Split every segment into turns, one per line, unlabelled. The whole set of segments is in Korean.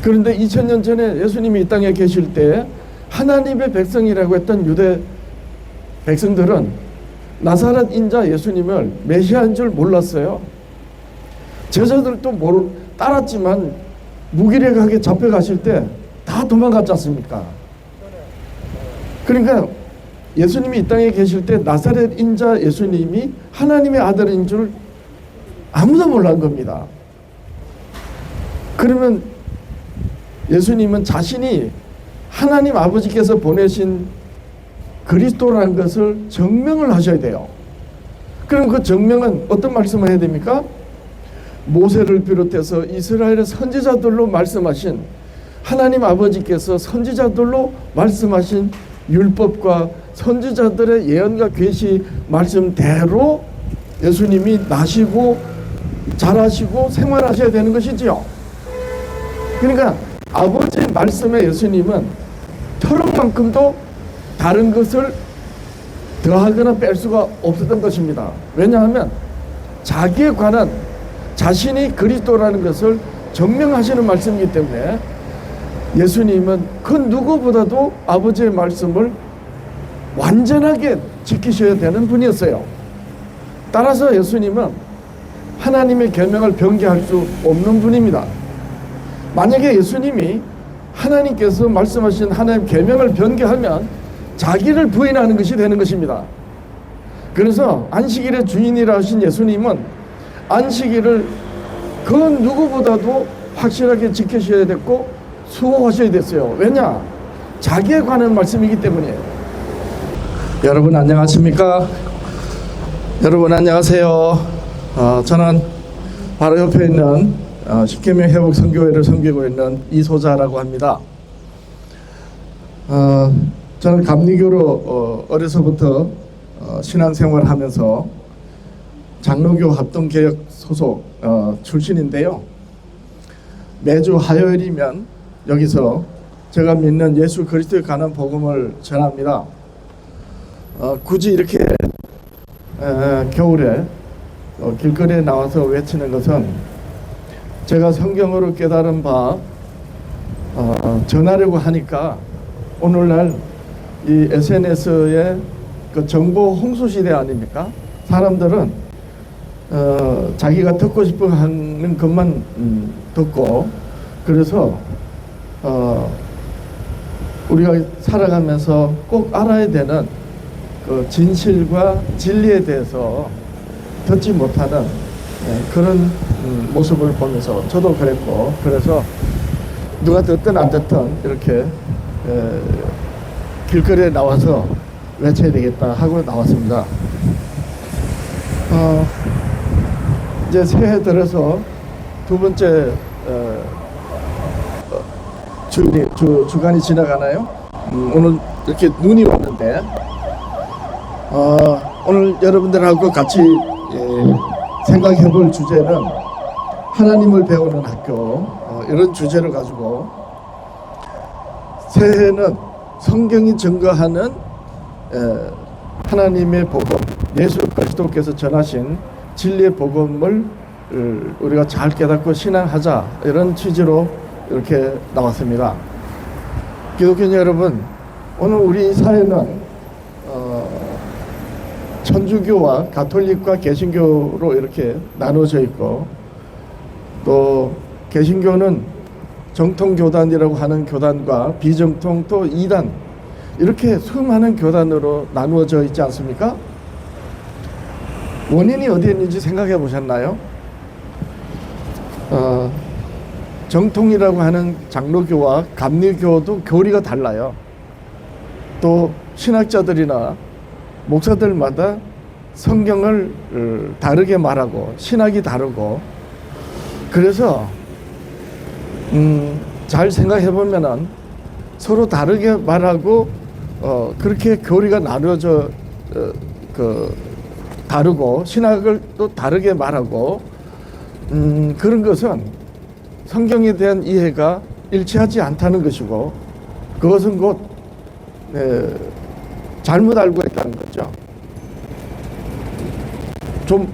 그런데 2000년 전에 예수님이 이 땅에 계실 때 하나님의 백성이라고 했던 유대 백성들은 나사렛 인자 예수님을 메시아인 줄 몰랐어요. 제자들도 따랐지만 무기력하게 잡혀가실 때 다 도망갔지 않습니까? 그러니까 예수님이 이 땅에 계실 때 나사렛 인자 예수님이 하나님의 아들인 줄 아무도 몰란 겁니다. 그러면 예수님은 자신이 하나님 아버지께서 보내신 그리스도라는 것을 증명을 하셔야 돼요. 그럼 그 증명은 어떤 말씀을 해야 됩니까? 모세를 비롯해서 이스라엘의 선지자들로 말씀하신 하나님 아버지께서 선지자들로 말씀하신 율법과 선지자들의 예언과 계시 말씀대로 예수님이 나시고 자라시고 생활하셔야 되는 것이지요. 그러니까 아버지의 말씀에 예수님은 털음만큼도 다른 것을 더하거나 뺄 수가 없었던 것입니다. 왜냐하면 자기에 관한 자신이 그리스도라는 것을 증명하시는 말씀이기 때문에 예수님은 그 누구보다도 아버지의 말씀을 완전하게 지키셔야 되는 분이었어요. 따라서 예수님은 하나님의 계명을 변개할 수 없는 분입니다. 만약에 예수님이 하나님께서 말씀하신 하나님의 계명을 변개하면 자기를 부인하는 것이 되는 것입니다. 그래서 안식일의 주인이라 하신 예수님은 안식일을 그 누구보다도 확실하게 지키셔야 됐고 수호하셔야 됐어요. 왜냐? 자기에 관한 말씀이기 때문이에요. 여러분 안녕하십니까? 여러분 안녕하세요. 저는 바로 옆에 있는 십계명 회복 선교회를 섬기고 있는 이소자라고 합니다. 저는 감리교로 어려서부터 신앙생활을 하면서 장로교 합동개혁 소속 출신인데요. 매주 화요일이면 여기서 제가 믿는 예수 그리스도에 관한 복음을 전합니다. 굳이 이렇게 겨울에 길거리에 나와서 외치는 것은 제가 성경으로 깨달은 바 전하려고 하니까 오늘날 이 SNS의 그 정보 홍수 시대 아닙니까? 사람들은 자기가 듣고 싶어 하는 것만 듣고, 그래서 우리가 살아가면서 꼭 알아야 되는 그 진실과 진리에 대해서 듣지 못하는 그런 모습을 보면서 저도 그랬고, 그래서 누가 듣든 안 듣든 이렇게 길거리에 나와서 외쳐야 되겠다 하고 나왔습니다. 이제 새해 들어서 두 번째 주간이 지나가나요? 오늘 이렇게 눈이 왔는데 오늘 여러분들하고 같이 생각해 볼 주제는 하나님을 배우는 학교, 이런 주제를 가지고 새해는 성경이 증거하는 하나님의 복음, 예수 그리스도께서 전하신 진리의 복음을 우리가 잘 깨닫고 신앙하자, 이런 취지로 이렇게 나왔습니다. 기독교 여러분, 오늘 우리 사회는 천주교와 가톨릭과 개신교로 이렇게 나눠져 있고, 또 개신교는 정통교단이라고 하는 교단과 비정통 또 이단, 이렇게 수많은 교단으로 나누어져 있지 않습니까? 원인이 어디에 있는지 생각해 보셨나요? 정통이라고 하는 장로교와 감리교도 교리가 달라요. 또 신학자들이나 목사들마다 성경을 다르게 말하고 신학이 다르고, 그래서 잘 생각해 보면은 서로 다르게 말하고 그렇게 교리가 나누어져 다르고 신학을 또 다르게 말하고, 그런 것은 성경에 대한 이해가 일치하지 않다는 것이고, 그것은 곧 잘못 알고 있다는 거죠. 좀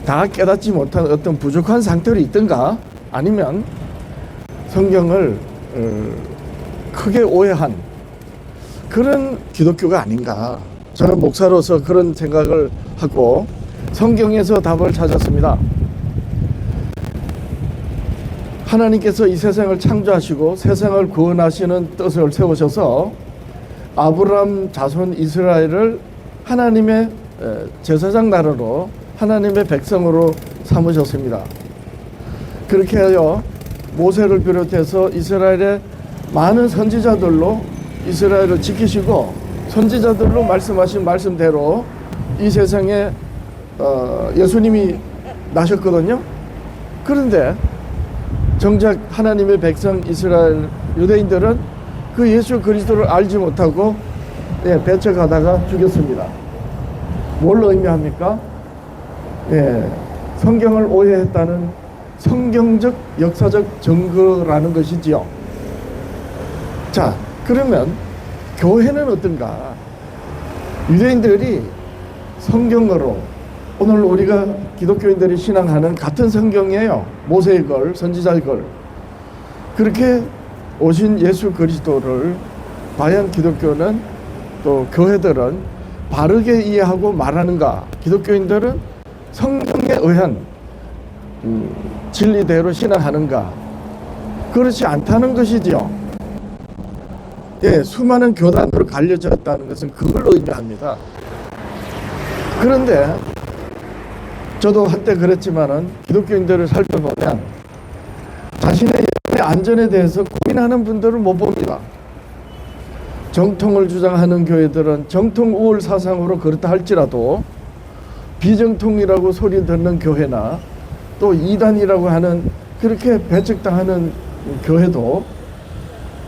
다 깨닫지 못한 어떤 부족한 상태로 있든가, 아니면 성경을 크게 오해한 그런 기독교가 아닌가. 저는 목사로서 그런 생각을 하고 성경에서 답을 찾았습니다. 하나님께서 이 세상을 창조하시고 세상을 구원하시는 뜻을 세우셔서 아브라함 자손 이스라엘을 하나님의 제사장 나라로 하나님의 백성으로 삼으셨습니다. 그렇게 하여 모세를 비롯해서 이스라엘의 많은 선지자들로 이스라엘을 지키시고 선지자들로 말씀하신 말씀대로 이 세상에 예수님이 나셨거든요. 그런데 정작 하나님의 백성 이스라엘 유대인들은 그 예수 그리스도를 알지 못하고 배척하다가 죽였습니다. 뭘 의미합니까? 성경을 오해했다는 성경적 역사적 증거라는 것이지요. 자, 그러면 교회는 어떤가? 유대인들이 성경으로 오늘 우리가 기독교인들이 신앙하는 같은 성경이에요. 모세의 걸, 선지자의 걸. 그렇게 오신 예수 그리스도를 과연 기독교는 또 교회들은 바르게 이해하고 말하는가? 기독교인들은 성경에 의한 진리대로 신앙하는가? 그렇지 않다는 것이지요. 수많은 교단으로 갈려져 있다는 것은 그걸 의미합니다. 그런데 저도 한때 그랬지만은 기독교인들을 살펴보면 자신의 안전에 대해서 고민하는 분들을 못 봅니다. 정통을 주장하는 교회들은 정통 우월 사상으로 그렇다 할지라도 비정통이라고 소리 듣는 교회나 또 이단이라고 하는 그렇게 배척당하는 교회도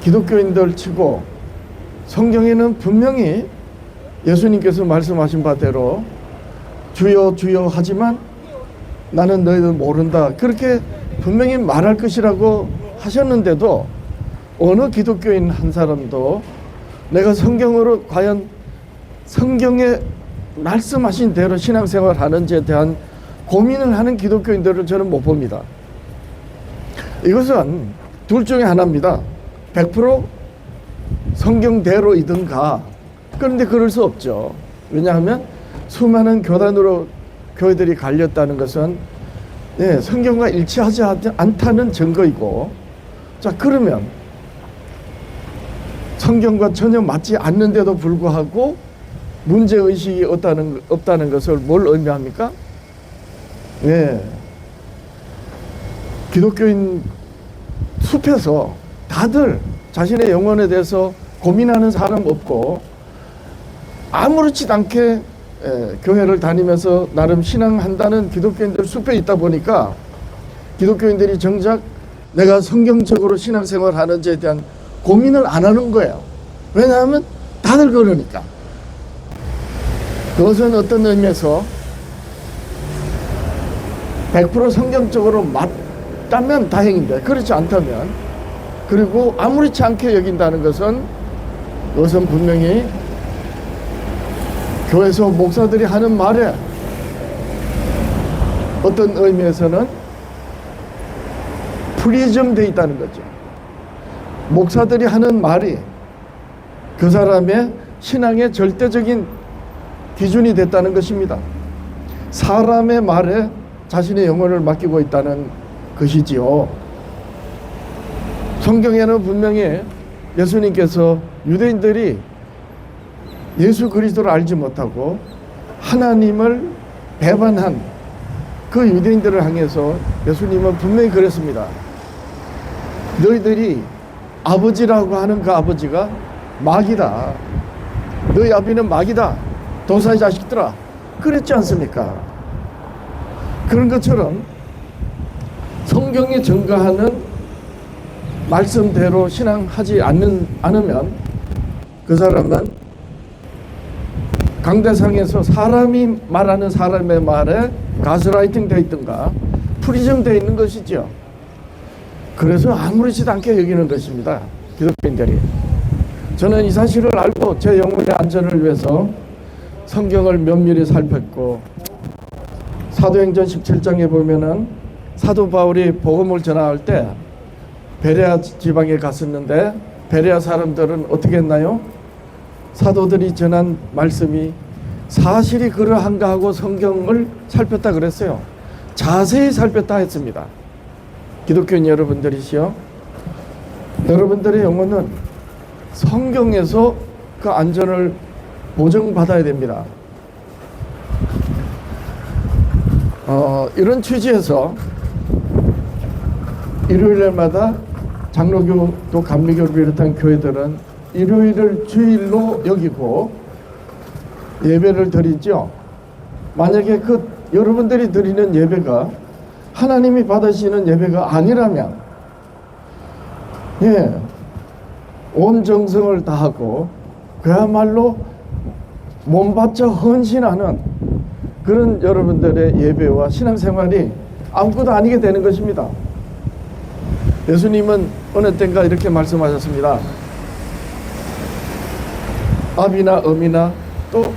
기독교인들 치고 성경에는 분명히 예수님께서 말씀하신 바대로 주여 주여 하지만 나는 너희들 모른다 그렇게 분명히 말할 것이라고 하셨는데도 어느 기독교인 한 사람도 내가 성경으로 과연 성경에 말씀하신 대로 신앙생활 하는지에 대한 고민을 하는 기독교인들을 저는 못 봅니다. 이것은 둘 중에 하나입니다. 100% 성경대로이든가. 그런데 그럴 수 없죠. 왜냐하면 수많은 교단으로 교회들이 갈렸다는 것은 성경과 일치하지 않다는 증거이고, 자, 그러면 성경과 전혀 맞지 않는데도 불구하고 문제의식이 없다는 것을 뭘 의미합니까? 기독교인 숲에서 다들 자신의 영혼에 대해서 고민하는 사람 없고 아무렇지도 않게 교회를 다니면서 나름 신앙한다는 기독교인들 숲에 있다 보니까 기독교인들이 정작 내가 성경적으로 신앙생활 하는지에 대한 고민을 안 하는 거예요. 왜냐하면 다들 그러니까. 그것은 어떤 의미에서 100% 성경적으로 맞다면 다행인데 그렇지 않다면, 그리고 아무렇지 않게 여긴다는 것은 그것은 분명히 교회에서 목사들이 하는 말에 어떤 의미에서는 프리즘되어 있다는 거죠. 목사들이 하는 말이 그 사람의 신앙의 절대적인 기준이 됐다는 것입니다. 사람의 말에 자신의 영혼을 맡기고 있다는 것이지요. 성경에는 분명히 예수님께서 유대인들이 예수 그리스도를 알지 못하고 하나님을 배반한 그 유대인들을 향해서 예수님은 분명히 그랬습니다. 너희들이 아버지라고 하는 그 아버지가 마귀다. 너희 아비는 마귀다. 도사의 자식들아. 그랬지 않습니까? 그런 것처럼 성경에 증거하는 말씀대로 신앙하지 않으면 그 사람은 강대상에서 사람이 말하는 사람의 말에 가스라이팅 되어 있든가 프리즘 되어 있는 것이죠. 그래서 아무렇지도 않게 여기는 것입니다. 기독교인들이. 저는 이 사실을 알고 제 영혼의 안전을 위해서 성경을 면밀히 살폈고, 사도행전 17장에 보면은 사도 바울이 복음을 전할 때 베레아 지방에 갔었는데 베레아 사람들은 어떻게 했나요? 사도들이 전한 말씀이 사실이 그러한가 하고 성경을 살폈다 그랬어요. 자세히 살폈다 했습니다. 기독교인 여러분들이시여, 여러분들의 영혼은 성경에서 그 안전을 보증받아야 됩니다. 이런 취지에서 일요일날마다 장로교 또 감리교를 비롯한 교회들은 일요일을 주일로 여기고 예배를 드리죠. 만약에 그 여러분들이 드리는 예배가 하나님이 받으시는 예배가 아니라면 온 정성을 다하고 그야말로 몸 바쳐 헌신하는 그런 여러분들의 예배와 신앙생활이 아무것도 아니게 되는 것입니다. 예수님은 어느 때인가 이렇게 말씀하셨습니다. 아비나 어미나 또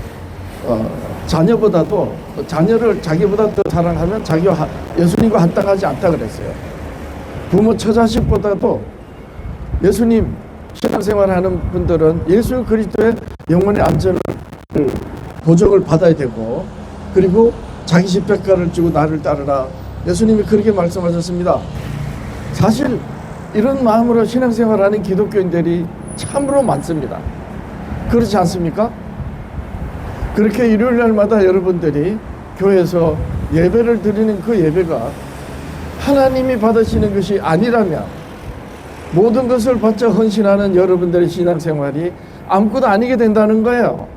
자녀보다도 자녀를 자기보다 더 사랑하면 자기와 예수님과 한땅하지 않다 그랬어요. 부모 처자식보다도 예수님 신앙생활하는 분들은 예수 그리스도의 영혼의 안전을 보증을 받아야 되고, 그리고 자기 십자가를 지고 나를 따르라. 예수님이 그렇게 말씀하셨습니다. 사실 이런 마음으로 신앙생활하는 기독교인들이 참으로 많습니다. 그렇지 않습니까? 그렇게 일요일날마다 여러분들이 교회에서 예배를 드리는 그 예배가 하나님이 받으시는 것이 아니라면 모든 것을 바쳐 헌신하는 여러분들의 신앙생활이 아무것도 아니게 된다는 거예요.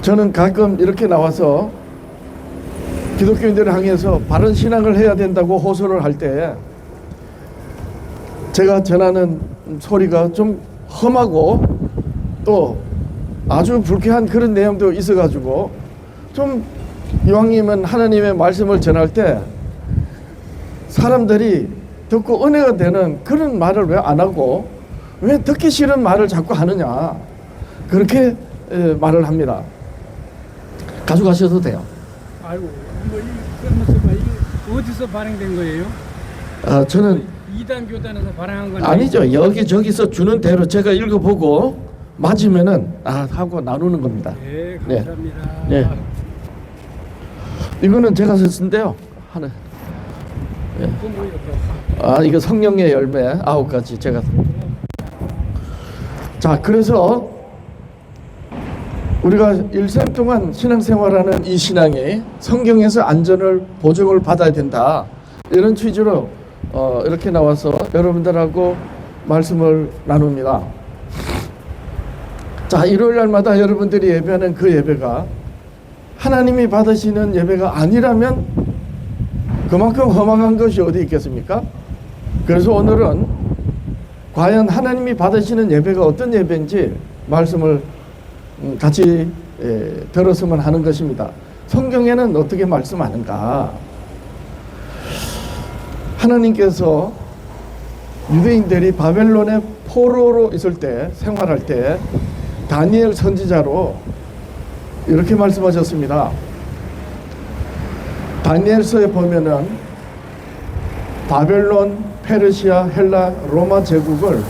저는 가끔 이렇게 나와서 기독교인들을 향해서 바른 신앙을 해야 된다고 호소를 할 때 제가 전하는 소리가 좀 험하고 또 아주 불쾌한 그런 내용도 있어가지고 좀 이왕이면 하나님의 말씀을 전할 때 사람들이 듣고 은혜가 되는 그런 말을 왜 안 하고 왜 듣기 싫은 말을 자꾸 하느냐, 그렇게 말을 합니다. 가져가셔도 돼요.
아이고, 이게 어디서 발행된 거예요?
저는
이단 교단에서 발행한 건
아니죠. 여기저기서 주는 대로 제가 읽어보고 맞으면은 하고 나누는 겁니다.
네, 감사합니다.
네. 이거는 제가 썼는데요. 하나. 이거 성령의 열매 9가지 제가. 자, 그래서 우리가 일생 동안 신앙생활하는 이 신앙이 성경에서 안전을 보증을 받아야 된다, 이런 취지로 이렇게 나와서 여러분들하고 말씀을 나눕니다. 자, 일요일날마다 여러분들이 예배하는 그 예배가 하나님이 받으시는 예배가 아니라면 그만큼 허망한 것이 어디 있겠습니까? 그래서 오늘은 과연 하나님이 받으시는 예배가 어떤 예배인지 말씀을 같이 들었으면 하는 것입니다. 성경에는 어떻게 말씀하는가? 하나님께서 유대인들이 바벨론의 포로로 있을 때, 생활할 때 다니엘 선지자로 이렇게 말씀하셨습니다. 다니엘서에 보면은 바벨론, 페르시아, 헬라, 로마 제국을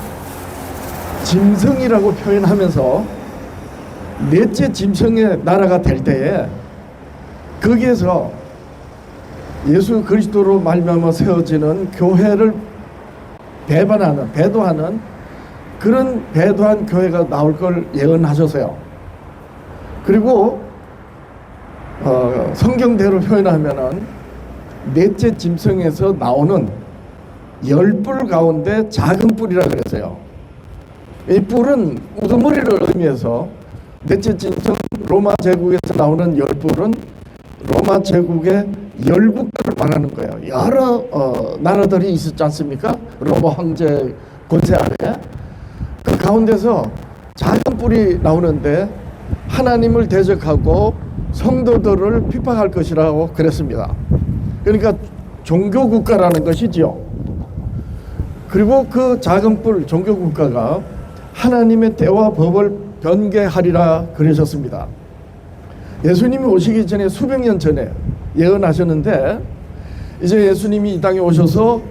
짐승이라고 표현하면서 넷째 짐승의 나라가 될 때에 거기에서 예수 그리스도로 말미암아 세워지는 교회를 배도하는 그런 배도한 교회가 나올 걸 예언하셔서요. 그리고 성경대로 표현하면은 넷째 짐승에서 나오는 10뿔 가운데 작은 뿔이라 그랬어요. 이 뿔은 우두머리를 의미해서 넷째 짐승 로마 제국에서 나오는 10뿔은 로마 제국의 열국들을 말하는 거예요. 여러 나라들이 있었지 않습니까? 로마 황제 권세 아래. 그 가운데서 작은 뿔이 나오는데 하나님을 대적하고 성도들을 핍박할 것이라고 그랬습니다. 그러니까 종교국가라는 것이지요. 그리고 그 작은 뿔 종교국가가 하나님의 때와 법을 변개하리라 그러셨습니다. 예수님이 오시기 전에 수백 년 전에 예언하셨는데 이제 예수님이 이 땅에 오셔서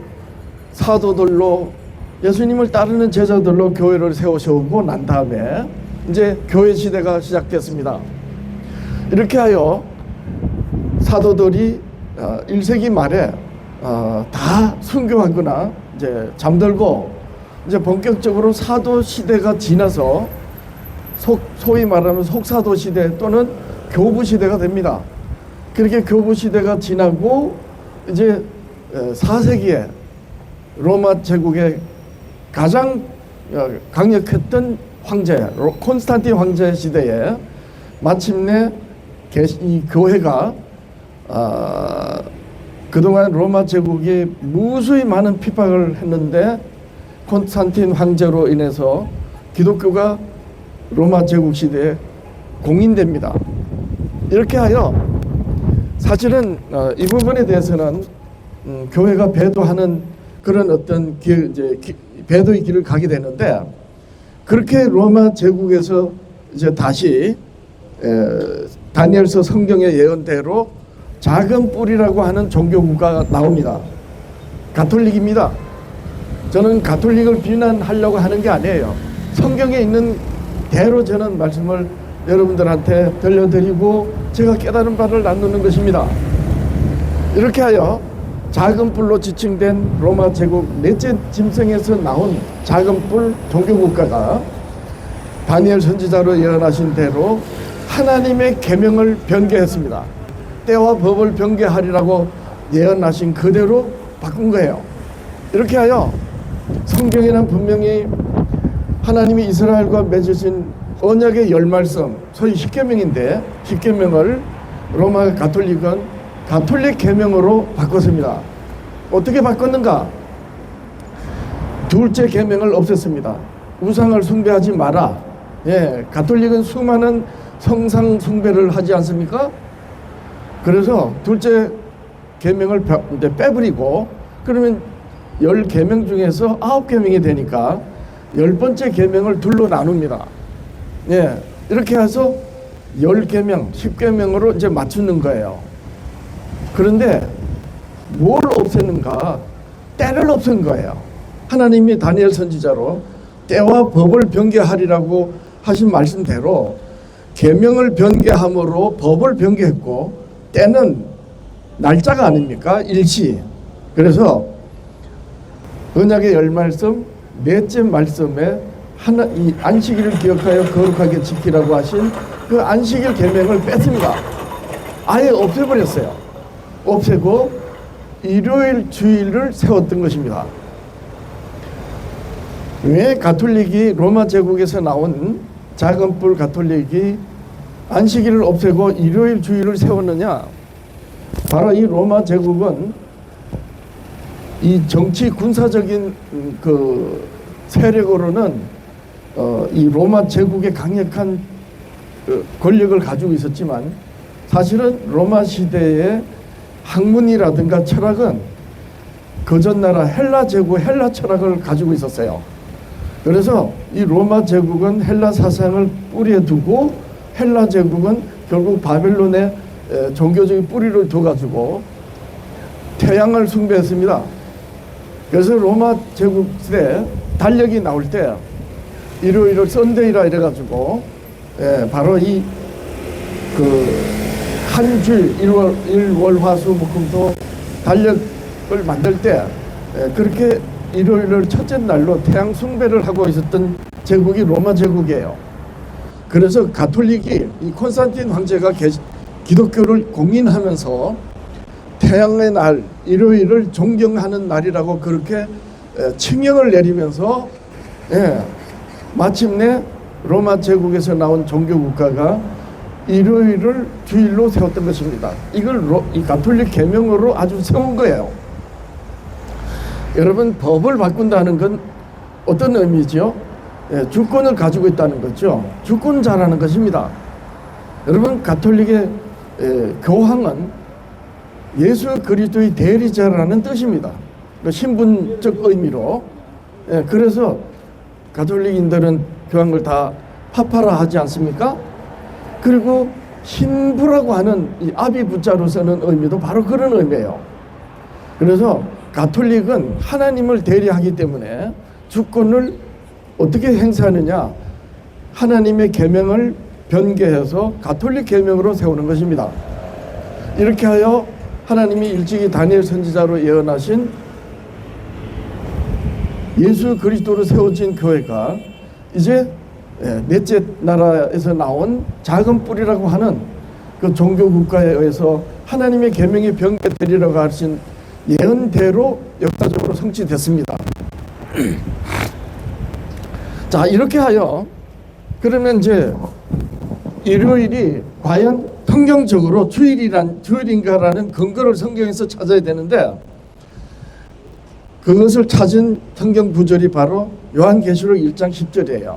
사도들로 예수님을 따르는 제자들로 교회를 세우시고 난 다음에 이제 교회 시대가 시작됐습니다. 이렇게 하여 사도들이 1세기 말에 다 순교하거나 이제 잠들고 이제 본격적으로 사도 시대가 지나서 소위 말하면 속사도 시대 또는 교부 시대가 됩니다. 그렇게 교부 시대가 지나고 이제 4세기에 로마 제국의 가장 강력했던 황제 콘스탄틴 황제 시대에 마침내 이 교회가 그동안 로마 제국이 무수히 많은 핍박을 했는데 콘스탄틴 황제로 인해서 기독교가 로마 제국 시대에 공인됩니다. 이렇게 하여 사실은 이 부분에 대해서는 교회가 배도하는 그런 어떤 배도의 길을 가게 되는데, 그렇게 로마 제국에서 이제 다시 다니엘서 성경의 예언대로 작은 뿔이라고 하는 종교국가가 나옵니다. 가톨릭입니다. 저는 가톨릭을 비난하려고 하는 게 아니에요. 성경에 있는 대로 저는 말씀을 여러분들한테 들려드리고 제가 깨달은 바를 나누는 것입니다. 이렇게 하여 작은 뿔로 지칭된 로마 제국 넷째 짐승에서 나온 작은 뿔 종교국가가 다니엘 선지자로 예언하신 대로 하나님의 계명을 변개했습니다. 때와 법을 변개하리라고 예언하신 그대로 바꾼 거예요. 이렇게 하여 성경에는 분명히 하나님이 이스라엘과 맺으신 언약의 열 말씀, 소위 십계명인데 십계명을 로마 가톨릭은 가톨릭 계명으로 바꿨습니다. 어떻게 바꿨는가? 둘째 계명을 없앴습니다. 우상을 숭배하지 마라. 가톨릭은 수많은 성상 숭배를 하지 않습니까? 그래서 둘째 계명을 빼버리고, 그러면 10계명 중에서 9계명이 되니까 10번째 계명을 둘로 나눕니다. 이렇게 해서 10계명, 10계명으로 이제 맞추는 거예요. 그런데 뭘 없애는가? 때를 없앤 거예요. 하나님이 다니엘 선지자로 때와 법을 변개하리라고 하신 말씀대로 계명을 변개함으로 법을 변개했고, 때는 날짜가 아닙니까? 일시. 그래서 언약의 열 말씀 넷째 말씀에 이 안식일을 기억하여 거룩하게 지키라고 하신 그 안식일 계명을 뺐습니다. 아예 없애버렸어요. 없애고 일요일 주일을 세웠던 것입니다. 왜 가톨릭이 로마 제국에서 나온 작은 뿔 가톨릭이 안식일을 없애고 일요일 주일을 세웠느냐? 바로 이 로마 제국은 이 정치 군사적인 그 세력으로는 이 로마 제국의 강력한 권력을 가지고 있었지만, 사실은 로마 시대의 학문이라든가 철학은 거전나라 헬라 제국 헬라 철학을 가지고 있었어요. 그래서 이 로마 제국은 헬라 사상을 뿌리에 두고 헬라 제국은 결국 바벨론의 종교적인 뿌리를 둬가지고 태양을 숭배했습니다. 그래서 로마 제국 시대 달력이 나올 때 일요일을 썬데이라 이래가지고 바로 이 한 줄 일월화수목금토 달력을 만들 때 그렇게 일요일을 첫째 날로 태양 숭배를 하고 있었던 제국이 로마 제국이에요. 그래서 가톨릭이 이 콘스탄틴 황제가 기독교를 공인하면서 태양의 날 일요일을 존경하는 날이라고 그렇게 칙령을 내리면서 마침내 로마 제국에서 나온 종교 국가가 일요일을 주일로 세웠던 것입니다. 이걸 이 가톨릭 계명으로 아주 세운 거예요. 여러분, 법을 바꾼다는 건 어떤 의미죠? 주권을 가지고 있다는 거죠. 주권자라는 것입니다. 여러분, 가톨릭의 교황은 예수 그리스도의 대리자라는 뜻입니다. 신분적 의미로. 그래서 가톨릭인들은 교황을 다 파파라 하지 않습니까? 그리고 신부라고 하는 이 아비 부자로 쓰는 의미도 바로 그런 의미예요. 그래서 가톨릭은 하나님을 대리하기 때문에 주권을 어떻게 행사하느냐? 하나님의 계명을 변개해서 가톨릭 계명으로 세우는 것입니다. 이렇게 하여 하나님이 일찍이 다니엘 선지자로 예언하신 예수 그리스도로 세워진 교회가 이제 넷째 나라에서 나온 작은 뿌리라고 하는 그 종교 국가에 의해서 하나님의 계명이 변개되리라고 하신 예언대로 역사적으로 성취됐습니다. 자, 이렇게 하여 그러면 이제 일요일이 과연 성경적으로 주일인가라는 근거를 성경에서 찾아야 되는데, 그것을 찾은 성경 구절이 바로 요한계시록 1장 10절이에요.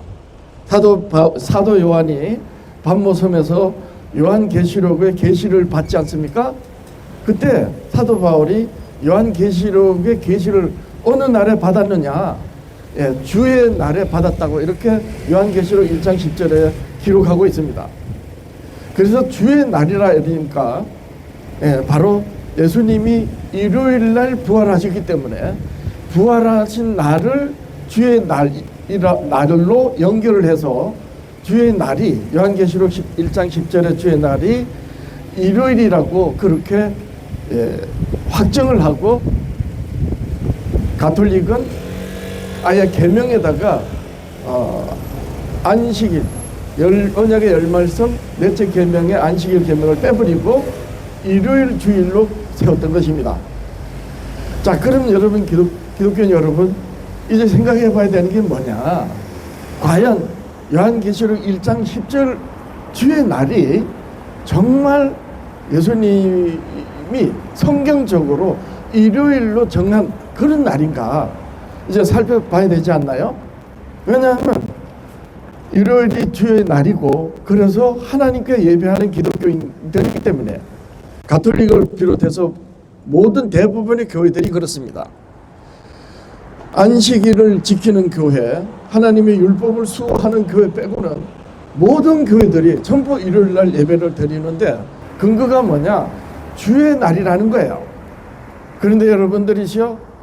사도 요한이 반모섬에서 요한계시록의 계시를 받지 않습니까? 그때 사도 바울이 요한계시록의 계시를 어느 날에 받았느냐? 주의 날에 받았다고 이렇게 요한계시록 1장 10절에 기록하고 있습니다. 그래서 주의 날이라 하니까 바로 예수님이 일요일 날 부활하셨기 때문에 부활하신 날을 주의 날로 연결을 해서 주의 날이 요한계시록 1장 10절의 주의 날이 일요일이라고 그렇게 확정을 하고, 가톨릭은 아예 계명에다가 안식일 언약의 열말씀 넷째 계명의 안식일 계명을 빼버리고 일요일 주일로 세웠던 것입니다. 자, 그럼 여러분 기독교 여러분 이제 생각해 봐야 되는 게 뭐냐? 과연 요한계시록 1장 10절 주의 날이 정말 예수님이 성경적으로 일요일로 정한 그런 날인가? 이제 살펴봐야 되지 않나요? 왜냐하면 일요일이 주의 날이고, 그래서 하나님께 예배하는 기독교인들이기 때문에 가톨릭을 비롯해서 모든 대부분의 교회들이 그렇습니다. 안식일을 지키는 교회, 하나님의 율법을 수호하는 교회 빼고는 모든 교회들이 전부 일요일 날 예배를 드리는데, 근거가 뭐냐? 주의 날이라는 거예요. 그런데 여러분들이시요,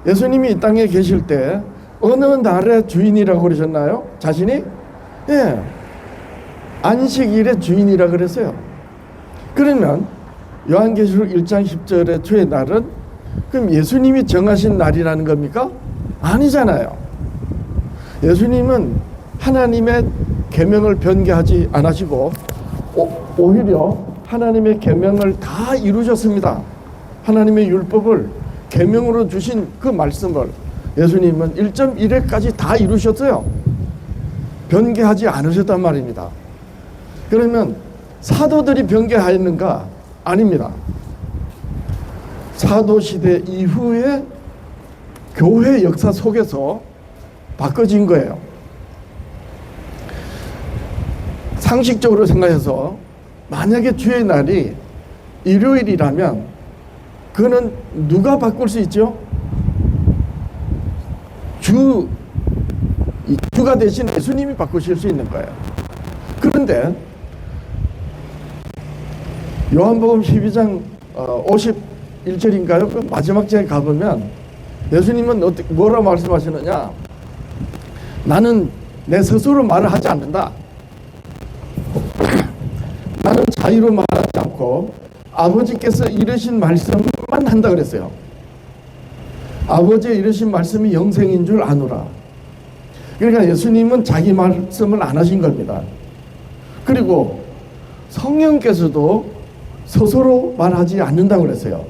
예수님이 이 땅에 계실 때 어느 날의 주인이라고 그러셨나요? 자신이? 안식일의 주인이라 그랬어요. 그러면 요한계시록 1장 10절의 주의 날은 그럼 예수님이 정하신 날이라는 겁니까? 아니잖아요. 예수님은 하나님의 계명을 변개하지 않으시고 오히려 하나님의 계명을 다 이루셨습니다. 하나님의 율법을 계명으로 주신 그 말씀을 예수님은 1.1회까지 다 이루셨어요. 변개하지 않으셨단 말입니다. 그러면 사도들이 변개하였는가? 아닙니다. 사도시대 이후에 교회 역사 속에서 바꿔진 거예요. 상식적으로 생각해서 만약에 주의 날이 일요일이라면 그는 누가 바꿀 수 있죠? 주가 대신 예수님이 바꾸실 수 있는 거예요. 그런데 요한복음 12장 51절인가요? 그 마지막 장에 가보면 예수님은 뭐라고 말씀하시느냐? 나는 내 스스로 말을 하지 않는다. 나는 자유로 말하지 않고 아버지께서 이르신 말씀만 한다 그랬어요. 아버지의 이르신 말씀이 영생인 줄 아노라. 그러니까 예수님은 자기 말씀을 안 하신 겁니다. 그리고 성령께서도 스스로 말하지 않는다고 그랬어요.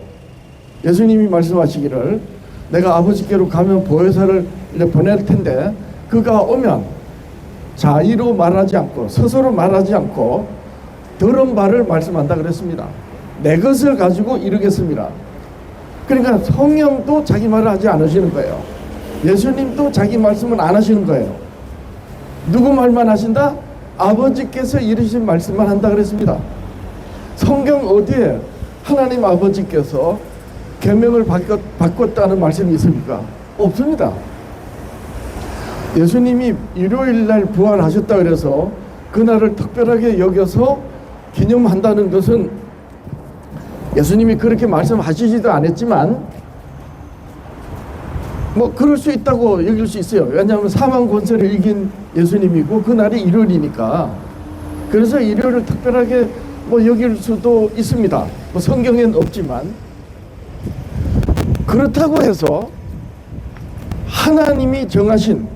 예수님이 말씀하시기를 내가 아버지께로 가면 보혜사를 보낼 텐데 그가 오면 자의로 말하지 않고 스스로 말하지 않고 들은 바를 말씀한다 그랬습니다. 내 것을 가지고 이루겠습니다. 그러니까 성령도 자기 말을 하지 않으시는 거예요. 예수님도 자기 말씀은 안 하시는 거예요. 누구 말만 하신다? 아버지께서 이르신 말씀만 한다 그랬습니다. 성경 어디에 하나님 아버지께서 계명을 바꿨다는 말씀이 있습니까? 없습니다. 예수님이 일요일 날 부활하셨다 그래서 그날을 특별하게 여겨서 기념한다는 것은 예수님이 그렇게 말씀하시지도 않았지만 뭐 그럴 수 있다고 여길 수 있어요. 왜냐하면 사망 권세를 이긴 예수님이고 그날이 일요일이니까. 그래서 일요일을 특별하게 뭐 여길 수도 있습니다. 뭐 성경엔 없지만. 그렇다고 해서 하나님이 정하신,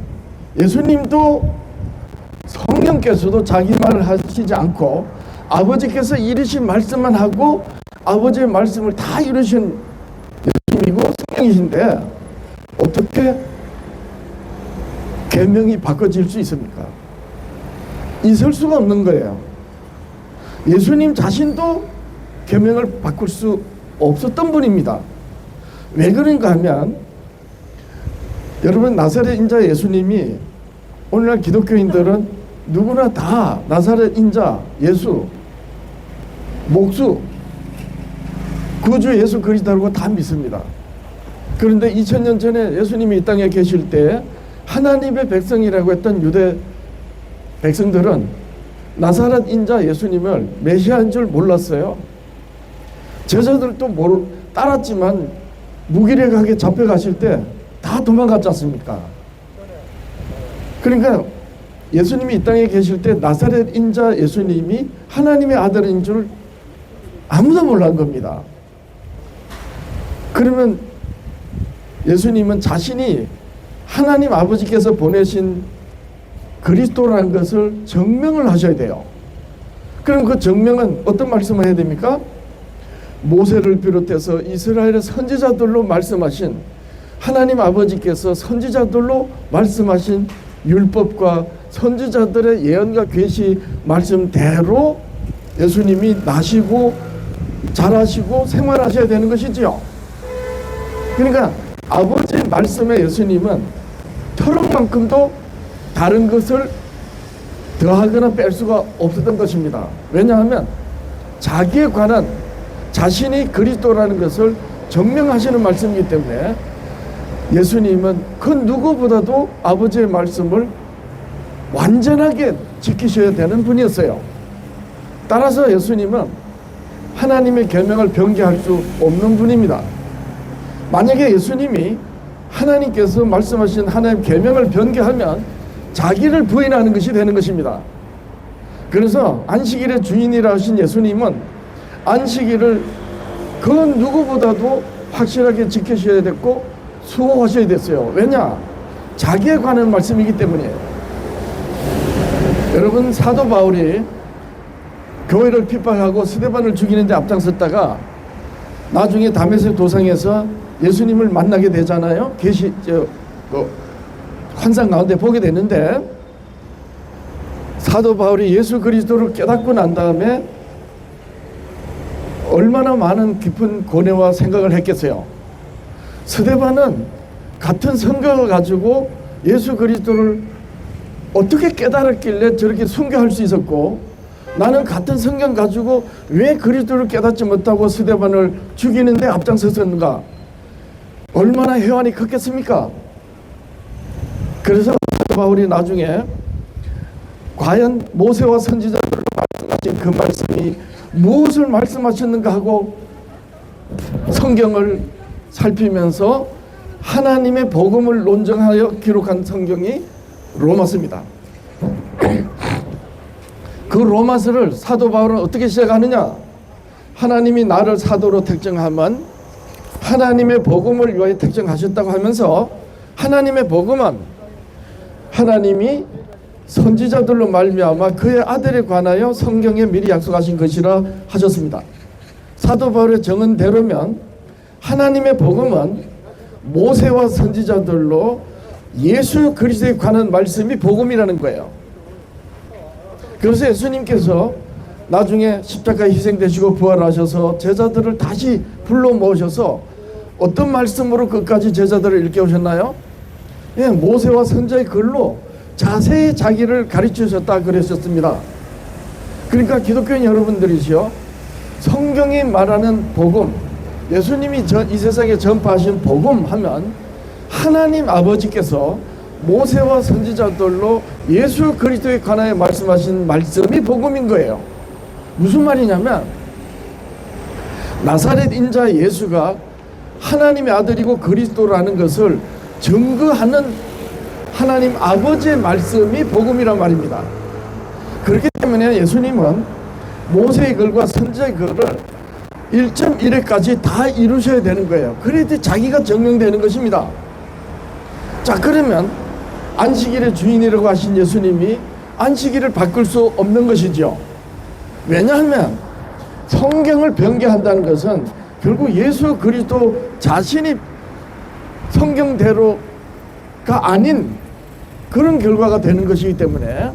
예수님도 성령께서도 자기 말을 하시지 않고 아버지께서 이르신 말씀만 하고 아버지의 말씀을 다 이루신 예수님이고 성령이신데 어떻게 계명이 바꿔질 수 있습니까? 있을 수가 없는 거예요. 예수님 자신도 계명을 바꿀 수 없었던 분입니다. 왜 그런가 하면, 여러분, 나사렛 인자 예수님이, 오늘날 기독교인들은 누구나 다 나사렛 인자 예수, 목수, 구주 예수 그리스도라고 다 믿습니다. 그런데 2000년 전에 예수님이 이 땅에 계실 때 하나님의 백성이라고 했던 유대 백성들은 나사렛 인자 예수님을 메시아인 줄 몰랐어요. 제자들도 따랐지만 무기력하게 잡혀가실 때 다 도망갔지 않습니까? 그러니까 예수님이 이 땅에 계실 때 나사렛 인자 예수님이 하나님의 아들인 줄 아무도 몰랐던 겁니다. 그러면 예수님은 자신이 하나님 아버지께서 보내신 그리스도라는 것을 증명을 하셔야 돼요. 그럼 그 증명은 어떤 말씀을 해야 됩니까? 모세를 비롯해서 이스라엘의 선지자들로 말씀하신, 하나님 아버지께서 선지자들로 말씀하신 율법과 선지자들의 예언과 계시 말씀대로 예수님이 나시고 자라시고 생활하셔야 되는 것이지요. 그러니까 아버지의 말씀에 예수님은 털럭만큼도 다른 것을 더하거나 뺄 수가 없었던 것입니다. 왜냐하면 자기에 관한, 자신이 그리스도라는 것을 증명하시는 말씀이기 때문에 예수님은 그 누구보다도 아버지의 말씀을 완전하게 지키셔야 되는 분이었어요. 따라서 예수님은 하나님의 계명을 변개할 수 없는 분입니다. 만약에 예수님이 하나님께서 말씀하신 하나님의 계명을 변개하면 자기를 부인하는 것이 되는 것입니다. 그래서 안식일의 주인이라 하신 예수님은 안식일을 그 누구보다도 확실하게 지키셔야 됐고 수호하셔야 됐어요. 왜냐? 자기에 관한 말씀이기 때문이에요. 여러분, 사도 바울이 교회를 핍박하고 스데반을 죽이는 데 앞장섰다가 나중에 다메섹 도상에서 예수님을 만나게 되잖아요. 환상 가운데 보게 되는데, 사도 바울이 예수 그리스도를 깨닫고 난 다음에 얼마나 많은 깊은 고뇌와 생각을 했겠어요. 스데반은 같은 성경을 가지고 예수 그리스도를 어떻게 깨달았길래 저렇게 순교할 수 있었고, 나는 같은 성경 가지고 왜 그리스도를 깨닫지 못하고 스데반을 죽이는데 앞장섰는가? 얼마나 회환이 컸겠습니까? 그래서 바울이 나중에 과연 모세와 선지자들로 말씀하신 그 말씀이 무엇을 말씀하셨는가 하고 성경을 살피면서 하나님의 복음을 논증하여 기록한 성경이 로마서입니다. 그 로마서를 사도 바울은 어떻게 시작하느냐? 하나님이 나를 사도로 택정하면 하나님의 복음을 위하여 택정하셨다고 하면서, 하나님의 복음은 하나님이 선지자들로 말미암아 그의 아들에 관하여 성경에 미리 약속하신 것이라 하셨습니다. 사도 바울의 정언대로면 하나님의 복음은 모세와 선지자들로 예수 그리스도에 관한 말씀이 복음이라는 거예요. 그래서 예수님께서 나중에 십자가에 희생되시고 부활하셔서 제자들을 다시 불러 모으셔서 어떤 말씀으로 끝까지 제자들을 일깨우셨나요? 예, 모세와 선지자의 글로 자세히 자기를 가르치셨다 그러셨습니다. 그러니까 기독교인 여러분들이시여, 성경이 말하는 복음, 예수님이 이 세상에 전파하신 복음 하면 하나님 아버지께서 모세와 선지자들로 예수 그리스도에 관하여 말씀하신 말씀이 복음인 거예요. 무슨 말이냐면, 나사렛 인자 예수가 하나님의 아들이고 그리스도라는 것을 증거하는 하나님 아버지의 말씀이 복음이란 말입니다. 그렇기 때문에 예수님은 모세의 글과 선지자의 글을 1.1회까지 다 이루셔야 되는 거예요. 그래야 자기가 증명되는 것입니다. 자, 그러면 안식일의 주인이라고 하신 예수님이 안식일을 바꿀 수 없는 것이죠. 왜냐하면 성경을 변개한다는 것은 결국 예수 그리스도 자신이 성경대로가 아닌 그런 결과가 되는 것이기 때문에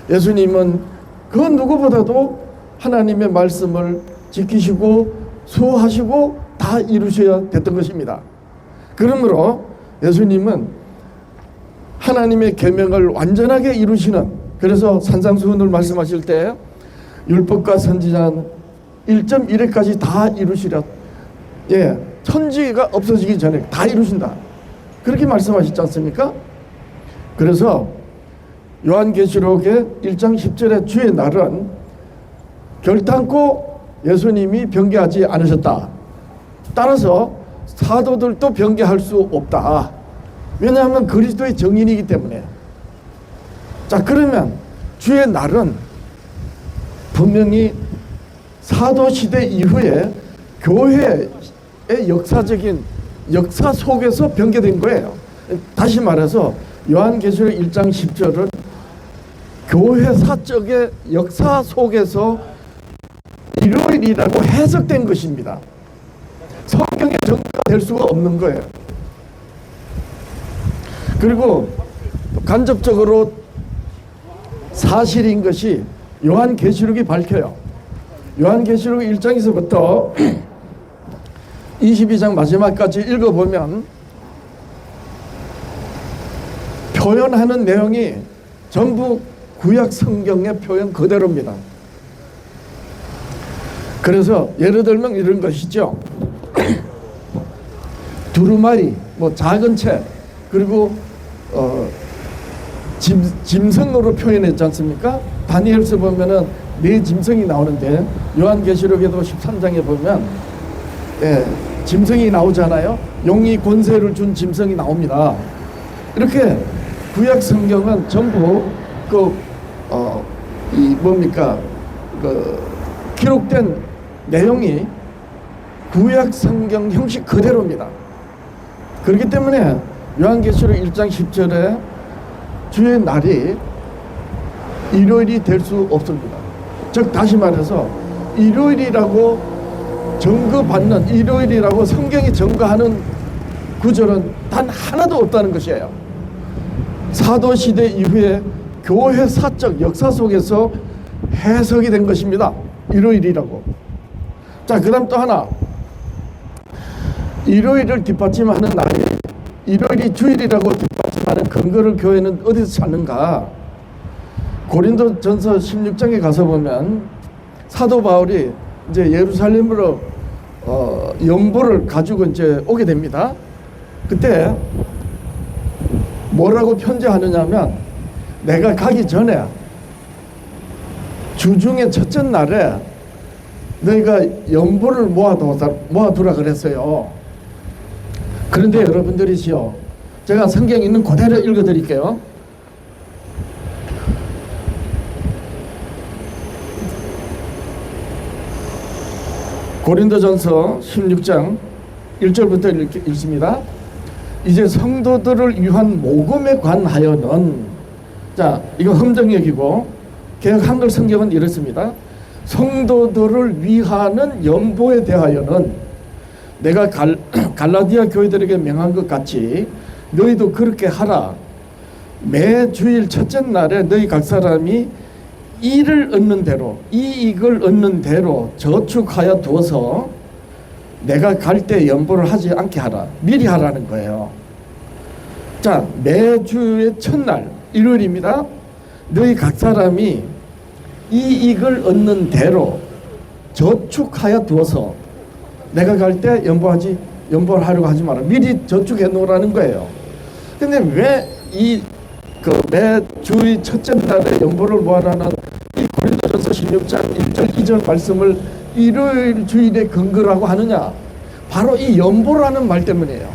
예수님은 그 누구보다도 하나님의 말씀을 지키시고 수호하시고 다 이루셔야 됐던 것입니다. 그러므로 예수님은 하나님의 계명을 완전하게 이루시는, 그래서 산상수훈을 말씀하실 때 율법과 선지자는 1.1회까지 다 이루시라. 예, 천지가 없어지기 전에 다 이루신다. 그렇게 말씀하셨지 않습니까? 그래서 요한계시록의 1장 10절의 주의 날은 결단코 예수님이 변개하지 않으셨다. 따라서 사도들도 변개할 수 없다. 왜냐하면 그리스도의 정인이기 때문에. 자, 그러면 주의 날은 분명히 사도시대 이후에 교회의 역사적인 역사 속에서 변개된 거예요. 다시 말해서 요한계시록 1장 10절은 교회 사적의 역사 속에서 일요일이라고 해석된 것입니다. 성경의 증거가 될 수가 없는 거예요. 그리고 간접적으로 사실인 것이 요한계시록이 밝혀요. 요한계시록 1장에서부터 22장 마지막까지 읽어보면 표현하는 내용이 전부 구약 성경의 표현 그대로입니다. 그래서 예를 들면 이런 것이죠. 두루마리, 뭐 작은 책, 그리고 짐승으로 표현했지 않습니까? 다니엘서 보면은 네 짐승이 나오는데 요한계시록에도 13장에 보면 짐승이 나오잖아요. 용이 권세를 준 짐승이 나옵니다. 이렇게 구약 성경은 전부 기록된 내용이 구약 성경 형식 그대로입니다. 그렇기 때문에 요한계시록 1장 10절에 주의 날이 일요일이 될 수 없습니다. 즉 다시 말해서 일요일이라고 증거받는, 일요일이라고 성경이 증거하는 구절은 단 하나도 없다는 것이에요. 사도시대 이후에 교회 사적 역사 속에서 해석이 된 것입니다. 일요일이라고. 자, 그 다음 또 하나, 일요일을 뒷받침하는 날이, 일요일이 주일이라고 뒷받침하는 근거를 교회는 어디서 찾는가? 고린도전서 16장에 가서 보면 사도 바울이 이제 예루살렘으로 연보를 가지고 이제 오게 됩니다. 그때 뭐라고 편지하느냐면, 내가 가기 전에 주중의 첫째 날에 너희가 연보를 모아두라 그랬어요. 그런데 여러분들이시요, 제가 성경 있는 그대로 읽어드릴게요. 고린도전서 16장 1절부터 읽습니다. 이제 성도들을 위한 모금에 관하여는, 자, 이거 흠정역이고 개역 한글 성경은 이렇습니다. 성도들을 위하는 연보에 대하여는 내가 갈라디아 교회들에게 명한 것 같이 너희도 그렇게 하라. 매 주일 첫째 날에 너희 각 사람이 이익을 얻는 대로 저축하여 두어서 내가 갈 때 연보를 하지 않게 하라. 미리 하라는 거예요. 자, 매주의 첫날 일요일입니다. 너희 각 사람이 이익을 얻는 대로 저축하여 두어서 내가 갈 때 연보를 하려고 하지 마라. 미리 저축해 놓으라는 거예요. 근데 왜 매주의 첫째 날에 연보를 모아라는 이 고린도전서 16장 1절 2절 말씀을 일요일 주일의 근거라고 하느냐? 바로 이 연보라는 말 때문이에요.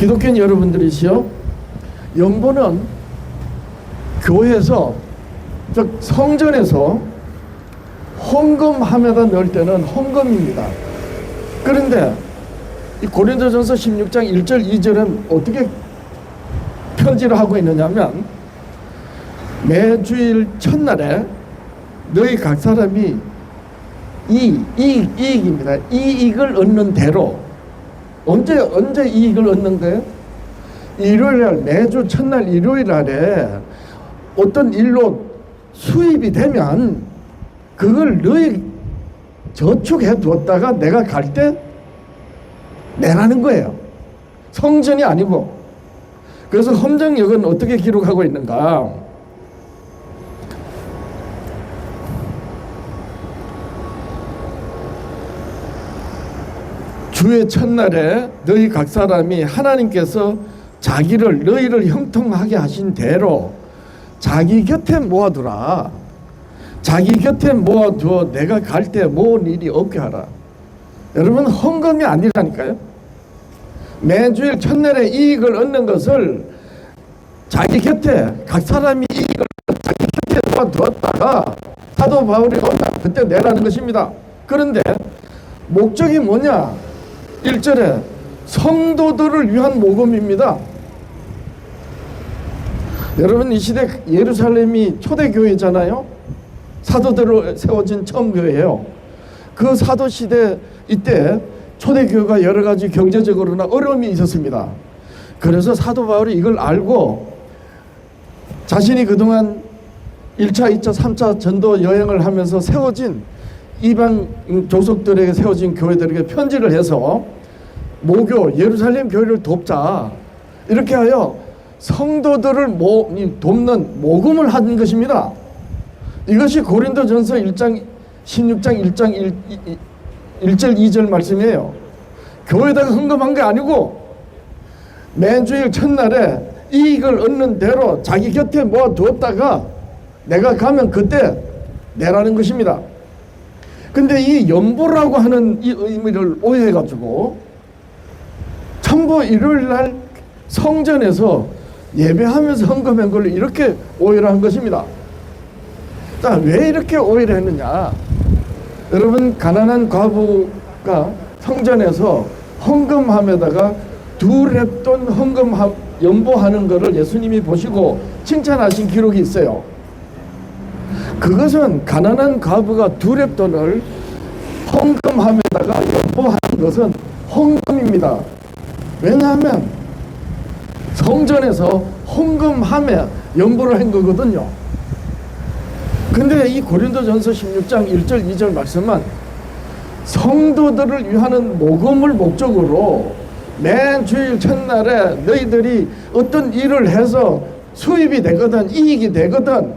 기독교인 여러분들이시여, 연보는 교회에서, 즉 성전에서 헌금함에다 넣을 때는 헌금입니다. 그런데 이 고린도전서 16장 1절 2절은 어떻게 편지를 하고 있느냐면, 매주일 첫날에 너희 각 사람이 이익입니다. 이익을 얻는 대로. 언제 이익을 얻는 거예요? 일요일날, 매주 첫날 일요일날에 어떤 일로 수입이 되면 그걸 너희 저축해 두었다가 내가 갈 때 내라는 거예요. 성전이 아니고. 그래서 헌정역은 어떻게 기록하고 있는가? 주의 첫날에 너희 각 사람이 하나님께서 너희를 형통하게 하신 대로 자기 곁에 모아두라. 자기 곁에 모아두어 내가 갈 때 모은 일이 없게 하라. 여러분, 헌금이 아니라니까요. 매주일 첫날에 이익을 얻는 것을 자기 곁에, 각 사람이 이익을 자기 곁에 모아두었다가 사도 바울이 온다, 그때 내라는 것입니다. 그런데 목적이 뭐냐? 1절에 성도들을 위한 모금입니다. 여러분, 이 시대 예루살렘이 초대교회잖아요. 사도들로 세워진 처음 교회예요. 그 사도시대 이때 초대교회가 여러 가지 경제적으로나 어려움이 있었습니다. 그래서 사도 바울이 이걸 알고 자신이 그동안 1차, 2차, 3차 전도 여행을 하면서 세워진 이방 조석들에게 세워진 교회들에게 편지를 해서 모교, 예루살렘 교회를 돕자, 이렇게 하여 성도들을 돕는 모금을 한 것입니다. 이것이 고린도전서 1장 16장 1절 2절 말씀이에요. 교회에다가 헌금한 게 아니고 매주일 첫날에 이익을 얻는 대로 자기 곁에 모아두었다가 내가 가면 그때 내라는 것입니다. 근데 이 연보라고 하는 이 의미를 오해해가지고 전부 일요일날 성전에서 예배하면서 헌금한 걸로 이렇게 오해를 한 것입니다. 자, 왜 이렇게 오해를 했느냐? 여러분, 가난한 과부가 성전에서 헌금함에다가 두렙돈 헌금함 연보하는 것을 예수님이 보시고 칭찬하신 기록이 있어요. 그것은 가난한 과부가 두렙돈을 헌금함에다가 연보하는 것은 헌금입니다. 왜냐하면 성전에서 헌금함에 연보를 한 거거든요. 근데 이 고린도전서 16장 1절 2절 말씀은 성도들을 위하는 모금을 목적으로 매 주일 첫날에 너희들이 어떤 일을 해서 수입이 되거든, 이익이 되거든,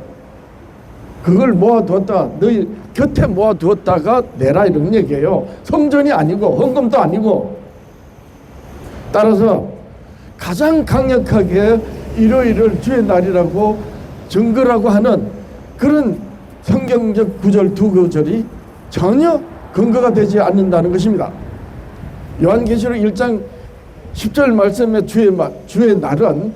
그걸 모아두었다, 너희 곁에 모아두었다가 내라, 이런 얘기예요. 성전이 아니고 헌금도 아니고. 따라서 가장 강력하게 일요일을 주의 날이라고 증거라고 하는 그런 성경적 구절 두 구절이 전혀 근거가 되지 않는다는 것입니다. 요한계시록 1장 10절 말씀의 주의 날은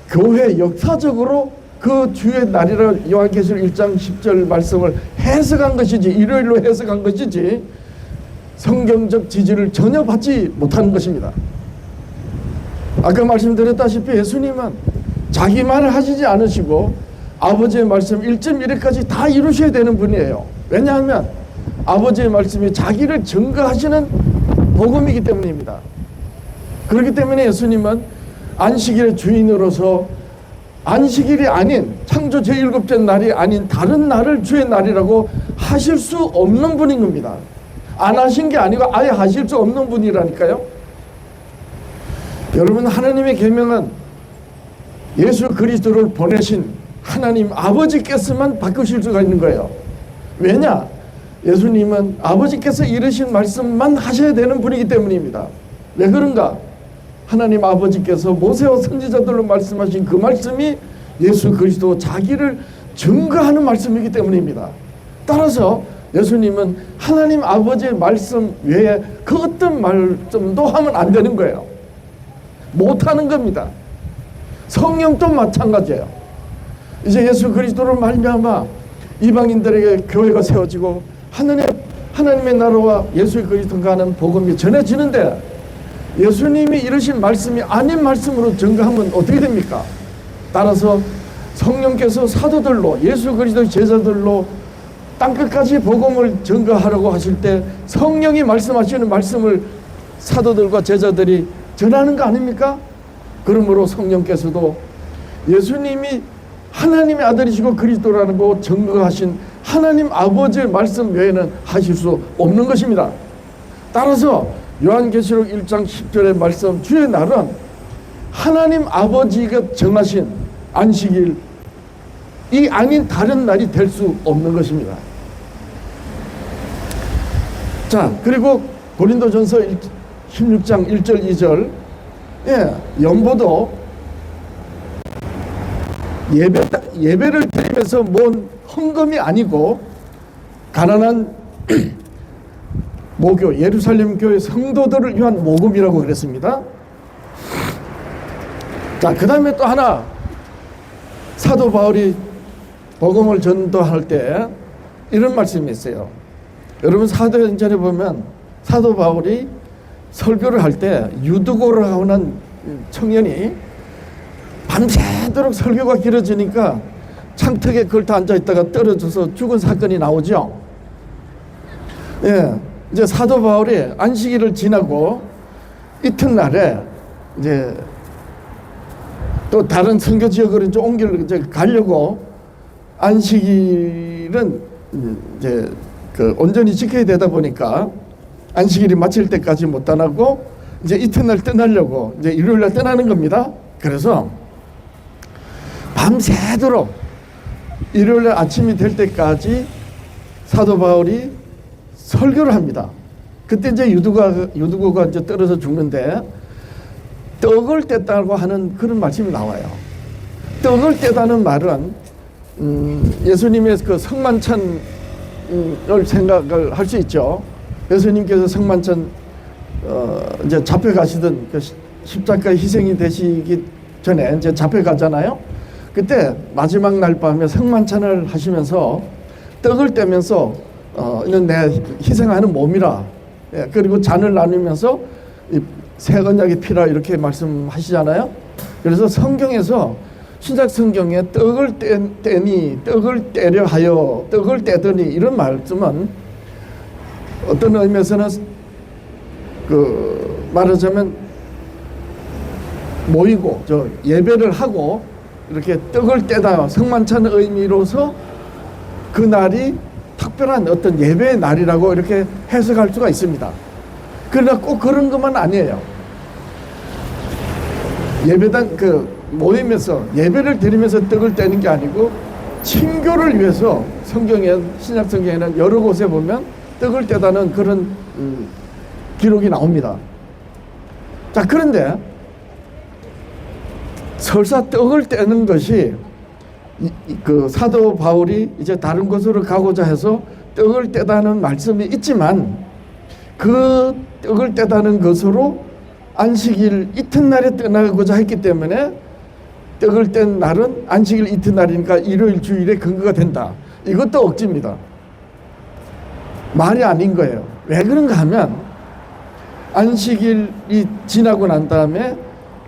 교회 역사적으로 그 주의 날이라 요한계시록 1장 10절 말씀을 해석한 것이지, 일요일로 해석한 것이지 성경적 지지를 전혀 받지 못하는 것입니다. 아까 말씀드렸다시피 예수님은 자기 말을 하시지 않으시고 아버지의 말씀 1.1회까지 다 이루셔야 되는 분이에요. 왜냐하면 아버지의 말씀이 자기를 증거하시는 복음이기 때문입니다. 그렇기 때문에 예수님은 안식일의 주인으로서 안식일이 아닌, 창조 제7째 날이 아닌 다른 날을 주의 날이라고 하실 수 없는 분인 겁니다. 안 하신 게 아니고 아예 하실 수 없는 분이라니까요. 여러분, 하나님의 계명은 예수 그리스도를 보내신 하나님 아버지께서만 바꾸실 수가 있는 거예요. 왜냐? 예수님은 아버지께서 이르신 말씀만 하셔야 되는 분이기 때문입니다. 왜 그런가? 하나님 아버지께서 모세와 선지자들로 말씀하신 그 말씀이 예수 그리스도 자기를 증거하는 말씀이기 때문입니다. 따라서 예수님은 하나님 아버지의 말씀 외에 그 어떤 말씀도 하면 안 되는 거예요. 못하는 겁니다. 성령도 마찬가지예요. 이제 예수 그리스도로 말미암아 이방인들에게 교회가 세워지고 하나님의 나라와 예수 그리스도가 하는 복음이 전해지는데, 예수님이 이르신 말씀이 아닌 말씀으로 증거하면 어떻게 됩니까? 따라서 성령께서 사도들로, 예수 그리스도의 제자들로 땅끝까지 복음을 증거하라고 하실 때 성령이 말씀하시는 말씀을 사도들과 제자들이 전하는 거 아닙니까? 그러므로 성령께서도 예수님이 하나님의 아들이시고 그리스도라는 거 증거하신 하나님 아버지의 말씀 외에는 하실 수 없는 것입니다. 따라서 요한계시록 1장 10절의 말씀, 주의 날은 하나님 아버지가 정하신 안식일 이 아닌 다른 날이 될 수 없는 것입니다. 자, 그리고 고린도전서 16장 1절 2절, 연보도 예배를 드리면서 뭔 헌금이 아니고 가난한 모교, 예루살렘 교회 성도들을 위한 모금이라고 그랬습니다. 자, 그 다음에 또 하나, 사도 바울이 복음을 전도할 때 이런 말씀이 있어요. 여러분 사도행전에 보면 사도 바울이 설교를 할 때 유두고라고 하는 청년이 밤새도록 설교가 길어지니까 창턱에 걸터 앉아있다가 떨어져서 죽은 사건이 나오죠. 이제 사도 바울이 안식일을 지나고 이튿날에 이제 또 다른 선교 지역으로 이제 이제 가려고, 안식일은 이제 온전히 지켜야 되다 보니까 안식일이 마칠 때까지 못 떠나고 이제 이튿날 떠나려고 이제 일요일날 떠나는 겁니다. 그래서 밤새도록 일요일날 아침이 될 때까지 사도 바울이 설교를 합니다. 그때 이제 유두고가 이제 떨어져 죽는데 떡을 뗐다고 하는 그런 말씀이 나와요. 떡을 떼다는 말은 예수님의 그 성만찬을 생각을 할 수 있죠. 예수님께서 성만찬 이제 잡혀가시던 그 십자가의 희생이 되시기 전에 이제 잡혀가잖아요. 그때 마지막 날 밤에 성만찬을 하시면서 떡을 떼면서 이는 내 희생하는 몸이라, 그리고 잔을 나누면서 새 언약의 피라 이렇게 말씀하시잖아요. 그래서 성경에서 신약 성경에 떡을 떼니 떡을 떼려 하여 떡을 떼더니 이런 말씀은 어떤 의미에서는 말하자면 모이고 예배를 하고 이렇게 떡을 떼다 성만찬 의미로서 그 날이 특별한 어떤 예배의 날이라고 이렇게 해석할 수가 있습니다. 그러나 꼭 그런 것만 아니에요. 예배당 모임에서 예배를 드리면서 떡을 떼는 게 아니고 친교를 위해서 신약 성경에는 여러 곳에 보면 떡을 떼다는 그런 기록이 나옵니다. 자, 그런데 설사 떡을 떼는 것이 그 사도 바울이 이제 다른 곳으로 가고자 해서 떡을 떼다는 말씀이 있지만, 그 떡을 떼다는 것으로 안식일 이튿날에 떠나고자 했기 때문에 떡을 뗀 날은 안식일 이튿날이니까 일요일 주일에 근거가 된다. 이것도 억지입니다. 말이 아닌 거예요. 왜 그런가 하면 안식일이 지나고 난 다음에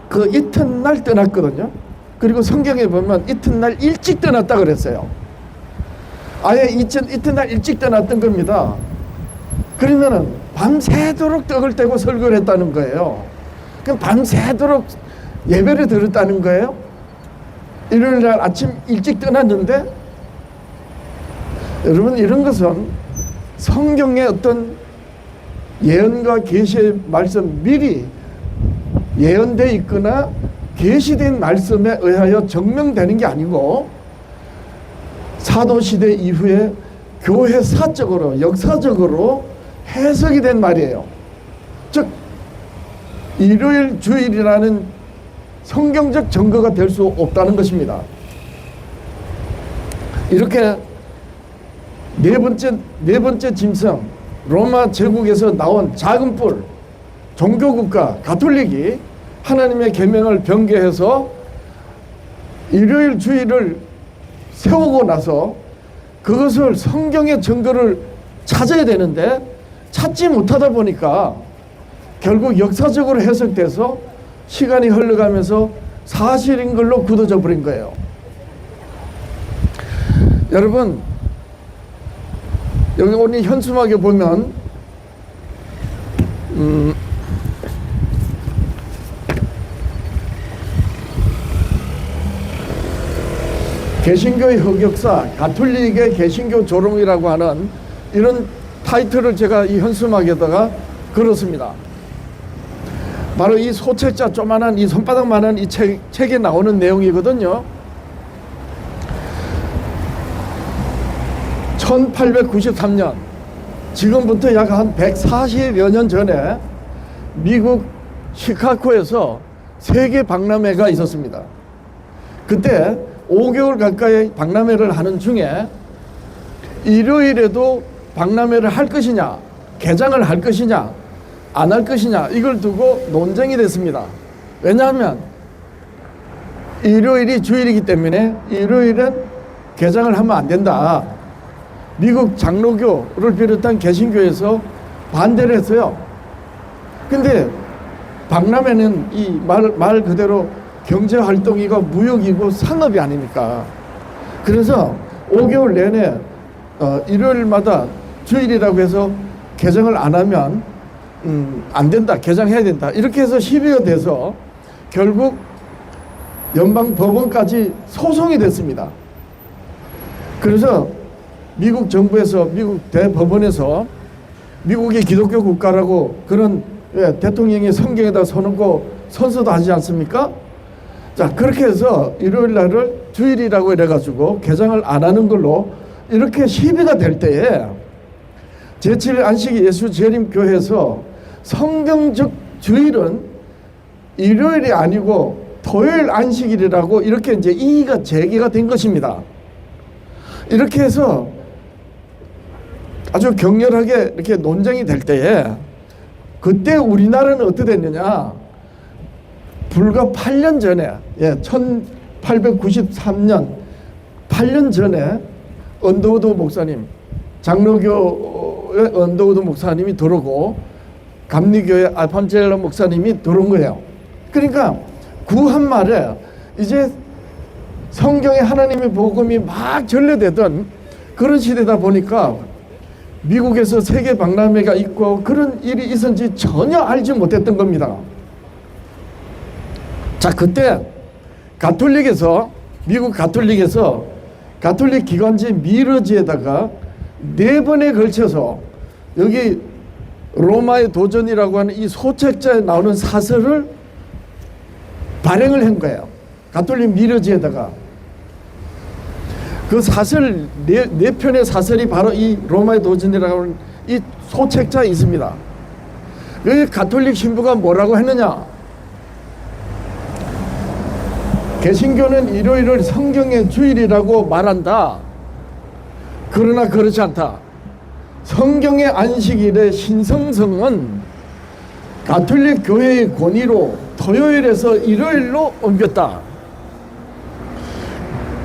그 이튿날 떠났거든요. 그리고 성경에 보면 이튿날 일찍 떠났다 그랬어요. 아예 이튿날 일찍 떠났던 겁니다. 그러면은 밤새도록 떡을 떼고 설교를 했다는 거예요. 그럼 밤새도록 예배를 드렸다는 거예요. 일요일날 아침 일찍 떠났는데, 여러분 이런 것은 성경의 어떤 예언과 계시의 말씀 미리 예언되어 있거나 계시된 말씀에 의하여 증명되는 게 아니고 사도시대 이후에 교회사적으로 역사적으로 해석이 된 말이에요. 즉 일요일 주일이라는 성경적 증거가 될 수 없다는 것입니다. 이렇게 네 번째 짐승, 로마 제국에서 나온 작은 뿔 종교국가 가톨릭이 하나님의 계명을 변개해서 일요일 주일을 세우고 나서 그것을 성경의 증거를 찾아야 되는데 찾지 못하다 보니까 결국 역사적으로 해석돼서 시간이 흘러가면서 사실인 걸로 굳어져 버린 거예요. 여러분, 여기 오늘 현수막에 보면 개신교의 흑역사, 가톨릭의 개신교 조롱이라고 하는 이런 타이틀을 제가 이 현수막에다가 걸었습니다. 바로 이 소책자 조만한 이 손바닥만한 이 책에 나오는 내용이거든요. 1893년, 지금부터 약 한 140여 년 전에 미국 시카고에서 세계 박람회가 있었습니다. 그때 5개월 가까이 박람회를 하는 중에 일요일에도 박람회를 할 것이냐, 개장을 할 것이냐, 안 할 것이냐, 이걸 두고 논쟁이 됐습니다. 왜냐하면 일요일이 주일이기 때문에 일요일은 개장을 하면 안 된다. 미국 장로교를 비롯한 개신교에서 반대를 했어요. 근데 박람회는 이 말 그대로 경제활동이고 무역이고 상업이 아닙니까? 그래서 5개월 내내 일요일마다 주일이라고 해서 개장을 안 하면 안 된다, 개장해야 된다, 이렇게 해서 시비가 돼서 결국 연방법원까지 소송이 됐습니다. 그래서 미국 정부에서, 미국 대법원에서 미국이 기독교 국가라고 그런 대통령이 성경에다 써놓고 선서도 하지 않습니까? 자, 그렇게 해서 일요일 날을 주일이라고 이래가지고 개장을 안 하는 걸로 이렇게 시비가 될 때에 제7일 안식일 예수 재림교회에서 성경적 주일은 일요일이 아니고 토요일 안식일이라고 이렇게 이제 이의가 제기가 된 것입니다. 이렇게 해서 아주 격렬하게 이렇게 논쟁이 될 때에 그때 우리나라는 어떻게 됐느냐? 불과 8년 전에, 1893년 8년 전에 언더우드 목사님, 장로교의 언더우드 목사님이 들어오고 감리교의 알판젤러 목사님이 들어온 거예요. 그러니까 구한 말에 이제 성경에 하나님의 복음이 막 전래되던 그런 시대다 보니까 미국에서 세계 박람회가 있고 그런 일이 있었는지 전혀 알지 못했던 겁니다. 자, 그때 가톨릭에서, 미국 가톨릭에서 가톨릭 기관지 미러지에다가 4번에 걸쳐서 여기 로마의 도전이라고 하는 이 소책자에 나오는 사설을 발행을 한 거예요. 가톨릭 미러지에다가. 그 사설, 네 편의 사설이 바로 이 로마의 도전이라고 하는 이 소책자에 있습니다. 여기 가톨릭 신부가 뭐라고 했느냐? 개신교는 일요일을 성경의 주일이라고 말한다. 그러나 그렇지 않다. 성경의 안식일의 신성성은 가톨릭 교회의 권위로 토요일에서 일요일로 옮겼다.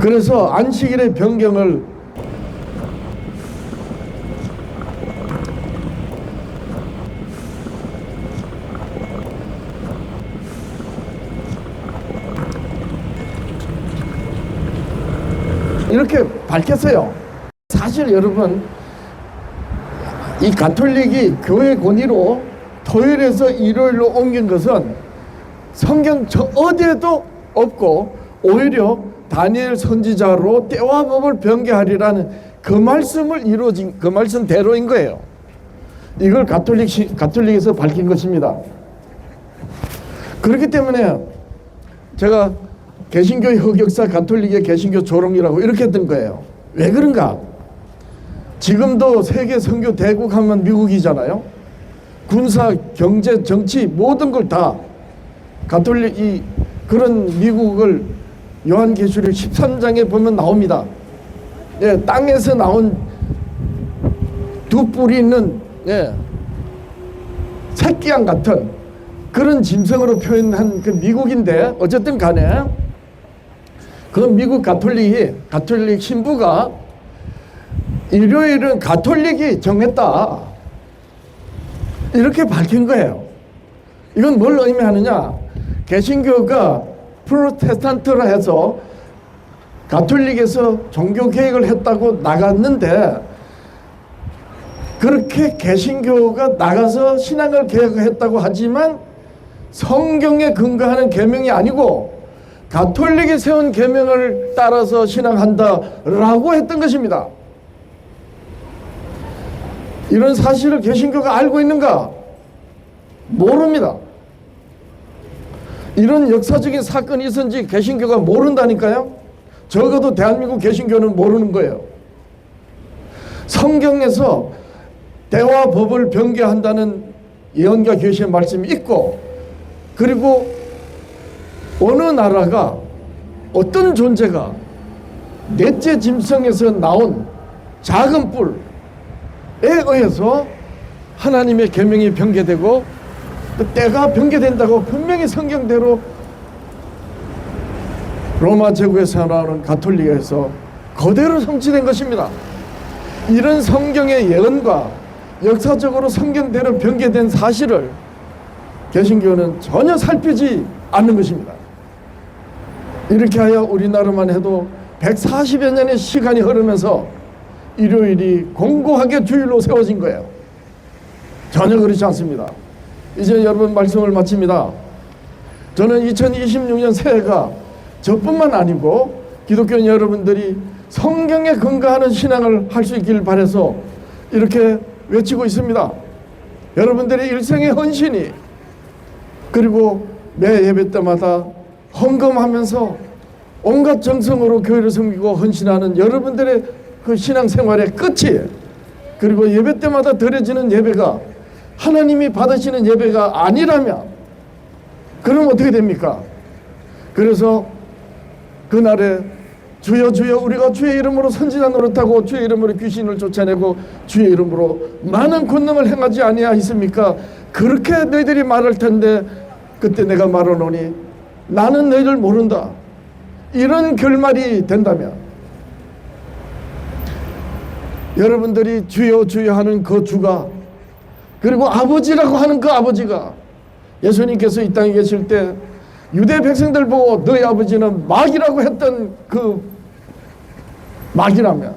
그래서 안식일의 변경을 이렇게 밝혔어요. 사실 여러분, 이 가톨릭이 교회 권위로 토요일에서 일요일로 옮긴 것은 성경 저 어디에도 없고 오히려 다니엘 선지자로 때와 법을 변개하리라는 그 말씀을 이루어진 그 말씀대로인 거예요. 이걸 가톨릭에서 밝힌 것입니다. 그렇기 때문에 제가 개신교의 흑역사, 가톨릭의 개신교 조롱이라고 이렇게 했던 거예요. 왜 그런가? 지금도 세계 선교 대국 하면 미국이잖아요. 군사, 경제, 정치 모든 걸 다 가톨릭이 그런 미국을 요한계시록 13장에 보면 나옵니다. 땅에서 나온 두 뿔이 있는 새끼양 같은 그런 짐승으로 표현한 그 미국인데, 어쨌든 간에 그 미국 가톨릭 신부가 일요일은 가톨릭이 정했다, 이렇게 밝힌 거예요. 이건 뭘 의미하느냐? 개신교가 프로테스탄트라 해서 가톨릭에서 종교 개혁을 했다고 나갔는데, 그렇게 개신교가 나가서 신앙을 개혁했다고 하지만 성경에 근거하는 계명이 아니고 가톨릭이 세운 계명을 따라서 신앙한다라고 했던 것입니다. 이런 사실을 개신교가 알고 있는가? 모릅니다. 이런 역사적인 사건이 있었는지 개신교가 모른다니까요. 적어도 대한민국 개신교는 모르는 거예요. 성경에서 대와 법을 변개한다는 예언과 계시의 말씀이 있고, 그리고 어느 나라가, 어떤 존재가 넷째 짐승에서 나온 작은 뿔에 의해서 하나님의 계명이 변개되고 때가 변개된다고 분명히 성경대로 로마 제국에서 나오는 가톨릭에서 그대로 성취된 것입니다. 이런 성경의 예언과 역사적으로 성경대로 변개된 사실을 개신교는 전혀 살피지 않는 것입니다. 이렇게 하여 우리나라만 해도 140여 년의 시간이 흐르면서 일요일이 공고하게 주일로 세워진 거예요. 전혀 그렇지 않습니다. 이제 여러분 말씀을 마칩니다. 저는 2026년 새해가 저뿐만 아니고 기독교 여러분들이 성경에 근거하는 신앙을 할 수 있길 바라서 이렇게 외치고 있습니다. 여러분들의 일생의 헌신이, 그리고 매 예배 때마다 헌금하면서 온갖 정성으로 교회를 섬기고 헌신하는 여러분들의 그 신앙생활의 끝이, 그리고 예배 때마다 드려지는 예배가 하나님이 받으시는 예배가 아니라면 그럼 어떻게 됩니까? 그래서 그날에 주여 주여 우리가 주의 이름으로 선지자 노릇하고 주의 이름으로 귀신을 쫓아내고 주의 이름으로 많은 권능을 행하지 아니하였습니까? 그렇게 너희들이 말할 텐데 그때 내가 말하노니 나는 너희를 모른다, 이런 결말이 된다면 여러분들이 주여 주여 하는 그 주가, 그리고 아버지라고 하는 그 아버지가, 예수님께서 이 땅에 계실 때 유대 백성들 보고 너희 아버지는 마귀라고 했던 그 마귀라면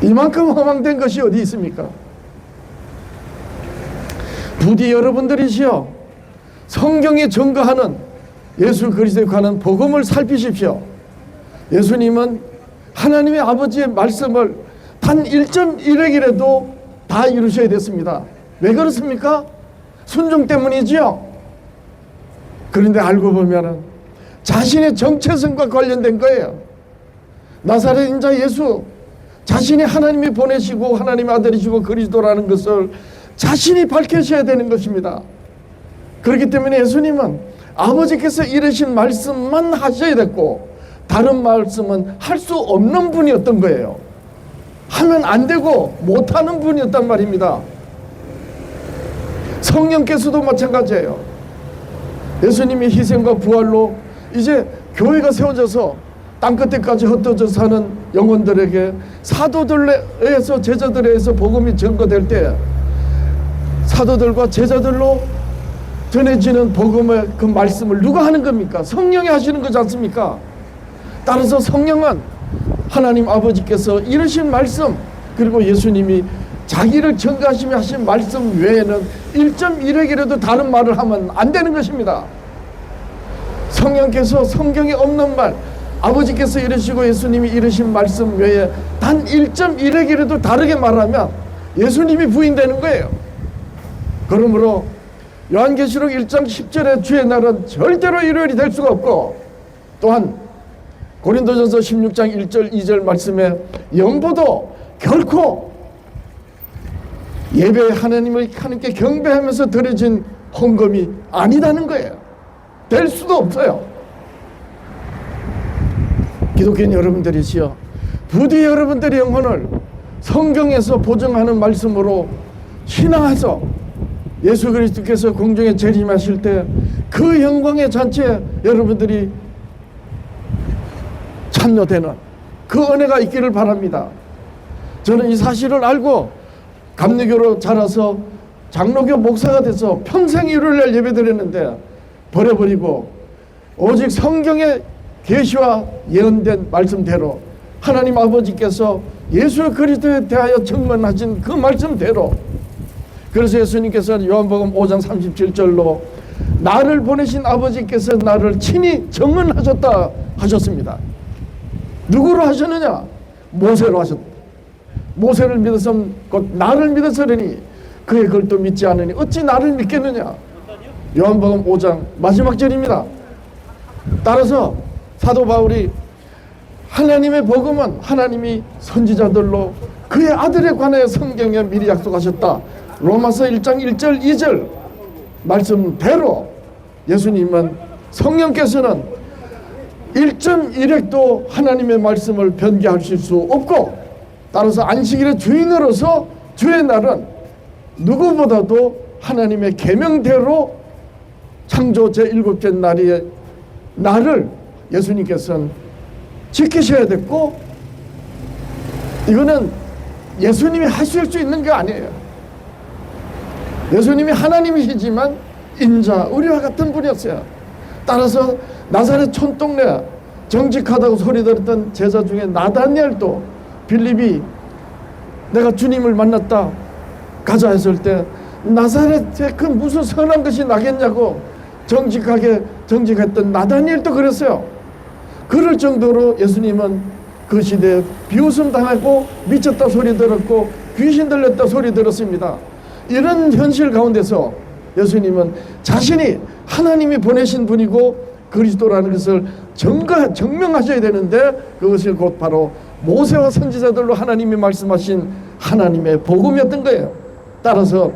이만큼 허망된 것이 어디 있습니까? 부디 여러분들이시여 성경에 증거하는 예수 그리스도에 관한 복음을 살피십시오. 예수님은 하나님의 아버지의 말씀을 단 1.1핵이라도 다 이루셔야 됐습니다. 왜 그렇습니까? 순종 때문이지요. 그런데 알고 보면 자신의 정체성과 관련된 거예요. 나사렛 인자 예수, 자신이 하나님이 보내시고 하나님의 아들이시고 그리스도라는 것을 자신이 밝히셔야 되는 것입니다. 그렇기 때문에 예수님은 아버지께서 이르신 말씀만 하셔야 됐고 다른 말씀은 할 수 없는 분이었던 거예요. 하면 안 되고 못하는 분이었단 말입니다. 성령께서도 마찬가지예요. 예수님의 희생과 부활로 이제 교회가 세워져서 땅끝에까지 흩어져 사는 영혼들에게 사도들에 의해서 제자들에 의해서 복음이 전거될 때 사도들과 제자들로 전해지는 복음의 그 말씀을 누가 하는 겁니까? 성령이 하시는 거지 않습니까? 따라서 성령은 하나님 아버지께서 이르신 말씀, 그리고 예수님이 자기를 증거하시며 하신 말씀 외에는 1.1핵이라도 다른 말을 하면 안 되는 것입니다. 성령께서 성경에 없는 말, 아버지께서 이르시고 예수님이 이르신 말씀 외에 단 1.1핵이라도 다르게 말하면 예수님이 부인되는 거예요. 그러므로 요한계시록 1장 10절에 주의 날은 절대로 일요일이 될 수가 없고, 또한 고린도전서 16장 1절 2절 말씀에 영보도 결코 예배 하나님을 하나님께 경배하면서 드려진 헌금이 아니다는 거예요. 될 수도 없어요. 기독교인 여러분들이시여, 부디 여러분들의 영혼을 성경에서 보증하는 말씀으로 신앙해서 예수 그리스도께서 공중에 재림하실 때 그 영광의 잔치에 여러분들이 참여되는 그 은혜가 있기를 바랍니다. 저는 이 사실을 알고 감리교로 자라서 장로교 목사가 돼서 평생 일요일날 예배드렸는데 버려버리고 오직 성경의 계시와 예언된 말씀대로 하나님 아버지께서 예수 그리스도에 대하여 증언하신 그 말씀대로, 그래서 예수님께서 요한복음 5장 37절로 나를 보내신 아버지께서 나를 친히 증언하셨다 하셨습니다. 누구로 하셨느냐? 모세로 하셨다. 모세를 믿어서 곧 나를 믿어서려니 그의 글도 믿지 않으니 어찌 나를 믿겠느냐? 요한복음 5장 마지막 절입니다. 따라서 사도 바울이 하나님의 복음은 하나님이 선지자들로 그의 아들에 관하여 성경에 미리 약속하셨다. 로마서 1장 1절 2절 말씀대로 예수님은 성령께서는 1.1핵도 하나님의 말씀을 변개하실 수 없고, 따라서 안식일의 주인으로서 주의 날은 누구보다도 하나님의 계명대로 창조 제7째 날의 날을 예수님께서는 지키셔야 됐고, 이거는 예수님이 하실 수 있는 게 아니에요. 예수님이 하나님이시지만 인자 우리와 같은 분이었어요. 따라서 나사렛 촌동네 정직하다고 소리 들었던 제자 중에 나다니엘도 빌립이 내가 주님을 만났다 가자 했을 때 나사렛에 그 무슨 선한 것이 나겠냐고 정직했던 나다니엘도 그랬어요. 그럴 정도로 예수님은 그 시대에 비웃음 당하고 미쳤다 소리 들었고 귀신 들렸다 소리 들었습니다. 이런 현실 가운데서 예수님은 자신이 하나님이 보내신 분이고 그리스도라는 것을 증명하셔야 되는데, 그것을 곧 바로 모세와 선지자들로 하나님이 말씀하신 하나님의 복음이었던 거예요. 따라서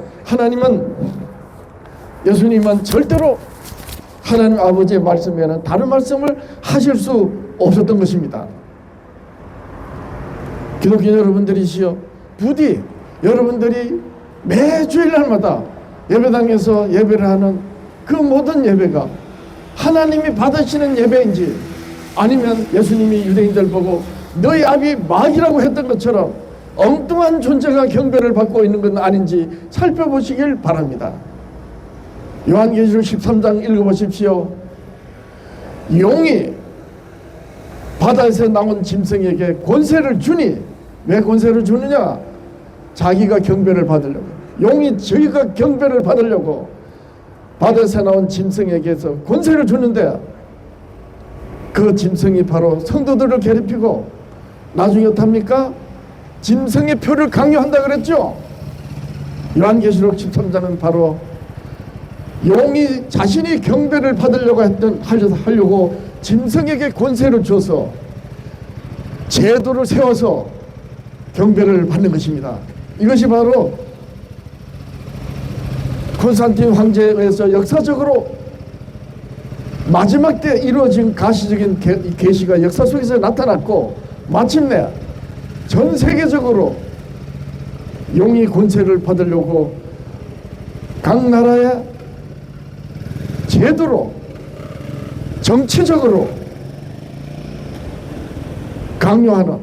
예수님은 절대로 하나님 아버지의 말씀 외에는 다른 말씀을 하실 수 없었던 것입니다. 기독교 여러분들이시여, 부디 여러분들이 매 주일날마다 예배당에서 예배를 하는 그 모든 예배가 하나님이 받으시는 예배인지, 아니면 예수님이 유대인들 보고 너희 아비 마귀라고 했던 것처럼 엉뚱한 존재가 경배를 받고 있는 건 아닌지 살펴보시길 바랍니다. 요한계시록 13장 읽어보십시오. 용이 바다에서 나온 짐승에게 권세를 주니, 왜 권세를 주느냐? 자기가 경배를 받으려고. 용이 저희가 경배를 받으려고 바다에서 나온 짐승에게서 권세를 주는데, 그 짐승이 바로 성도들을 괴롭히고 나중에 어떡합니까? 짐승의 표를 강요한다 그랬죠. 요한계시록 13장은 바로 용이 자신이 경배를 받으려고 하려고 짐승에게 권세를 줘서 제도를 세워서 경배를 받는 것입니다. 이것이 바로 콘스탄틴 황제에 의해서 역사적으로 마지막 때 이루어진 가시적인 계시가 역사 속에서 나타났고, 마침내 전 세계적으로 용이 권세를 받으려고 각 나라의 제도로 정치적으로 강요하는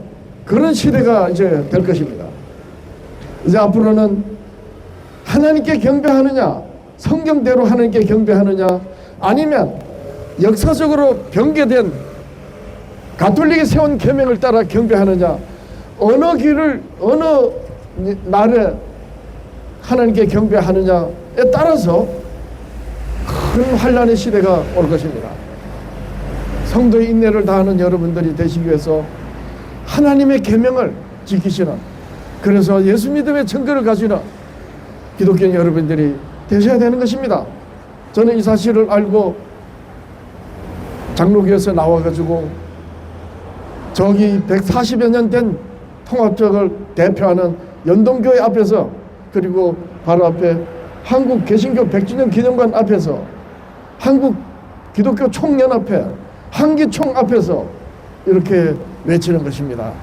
그런 시대가 이제 될 것입니다. 이제 앞으로는 하나님께 경배하느냐, 성경대로 하나님께 경배하느냐, 아니면 역사적으로 변개된 가톨릭이 세운 계명을 따라 경배하느냐, 어느 길을 어느 날에 하나님께 경배하느냐에 따라서 큰 환란의 시대가 올 것입니다. 성도의 인내를 다하는 여러분들이 되시기 위해서 하나님의 계명을 지키시는, 그래서 예수 믿음의 증거를 가지는 기독교 여러분들이 되셔야 되는 것입니다. 저는 이 사실을 알고 장로교에서 나와가지고 저기 140여 년 된 통합적을 대표하는 연동교회 앞에서, 그리고 바로 앞에 한국 개신교 100주년 기념관 앞에서, 한국 기독교 총연합회 한기총 앞에서 이렇게 외치는 것입니다.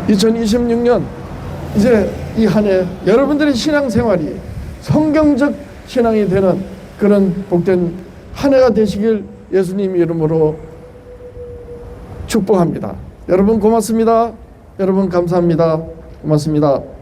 2026년 이제 이 한 해 여러분들의 신앙생활이 성경적 신앙이 되는 그런 복된 한 해가 되시길 예수님 이름으로 축복합니다. 여러분 고맙습니다. 여러분 감사합니다. 고맙습니다.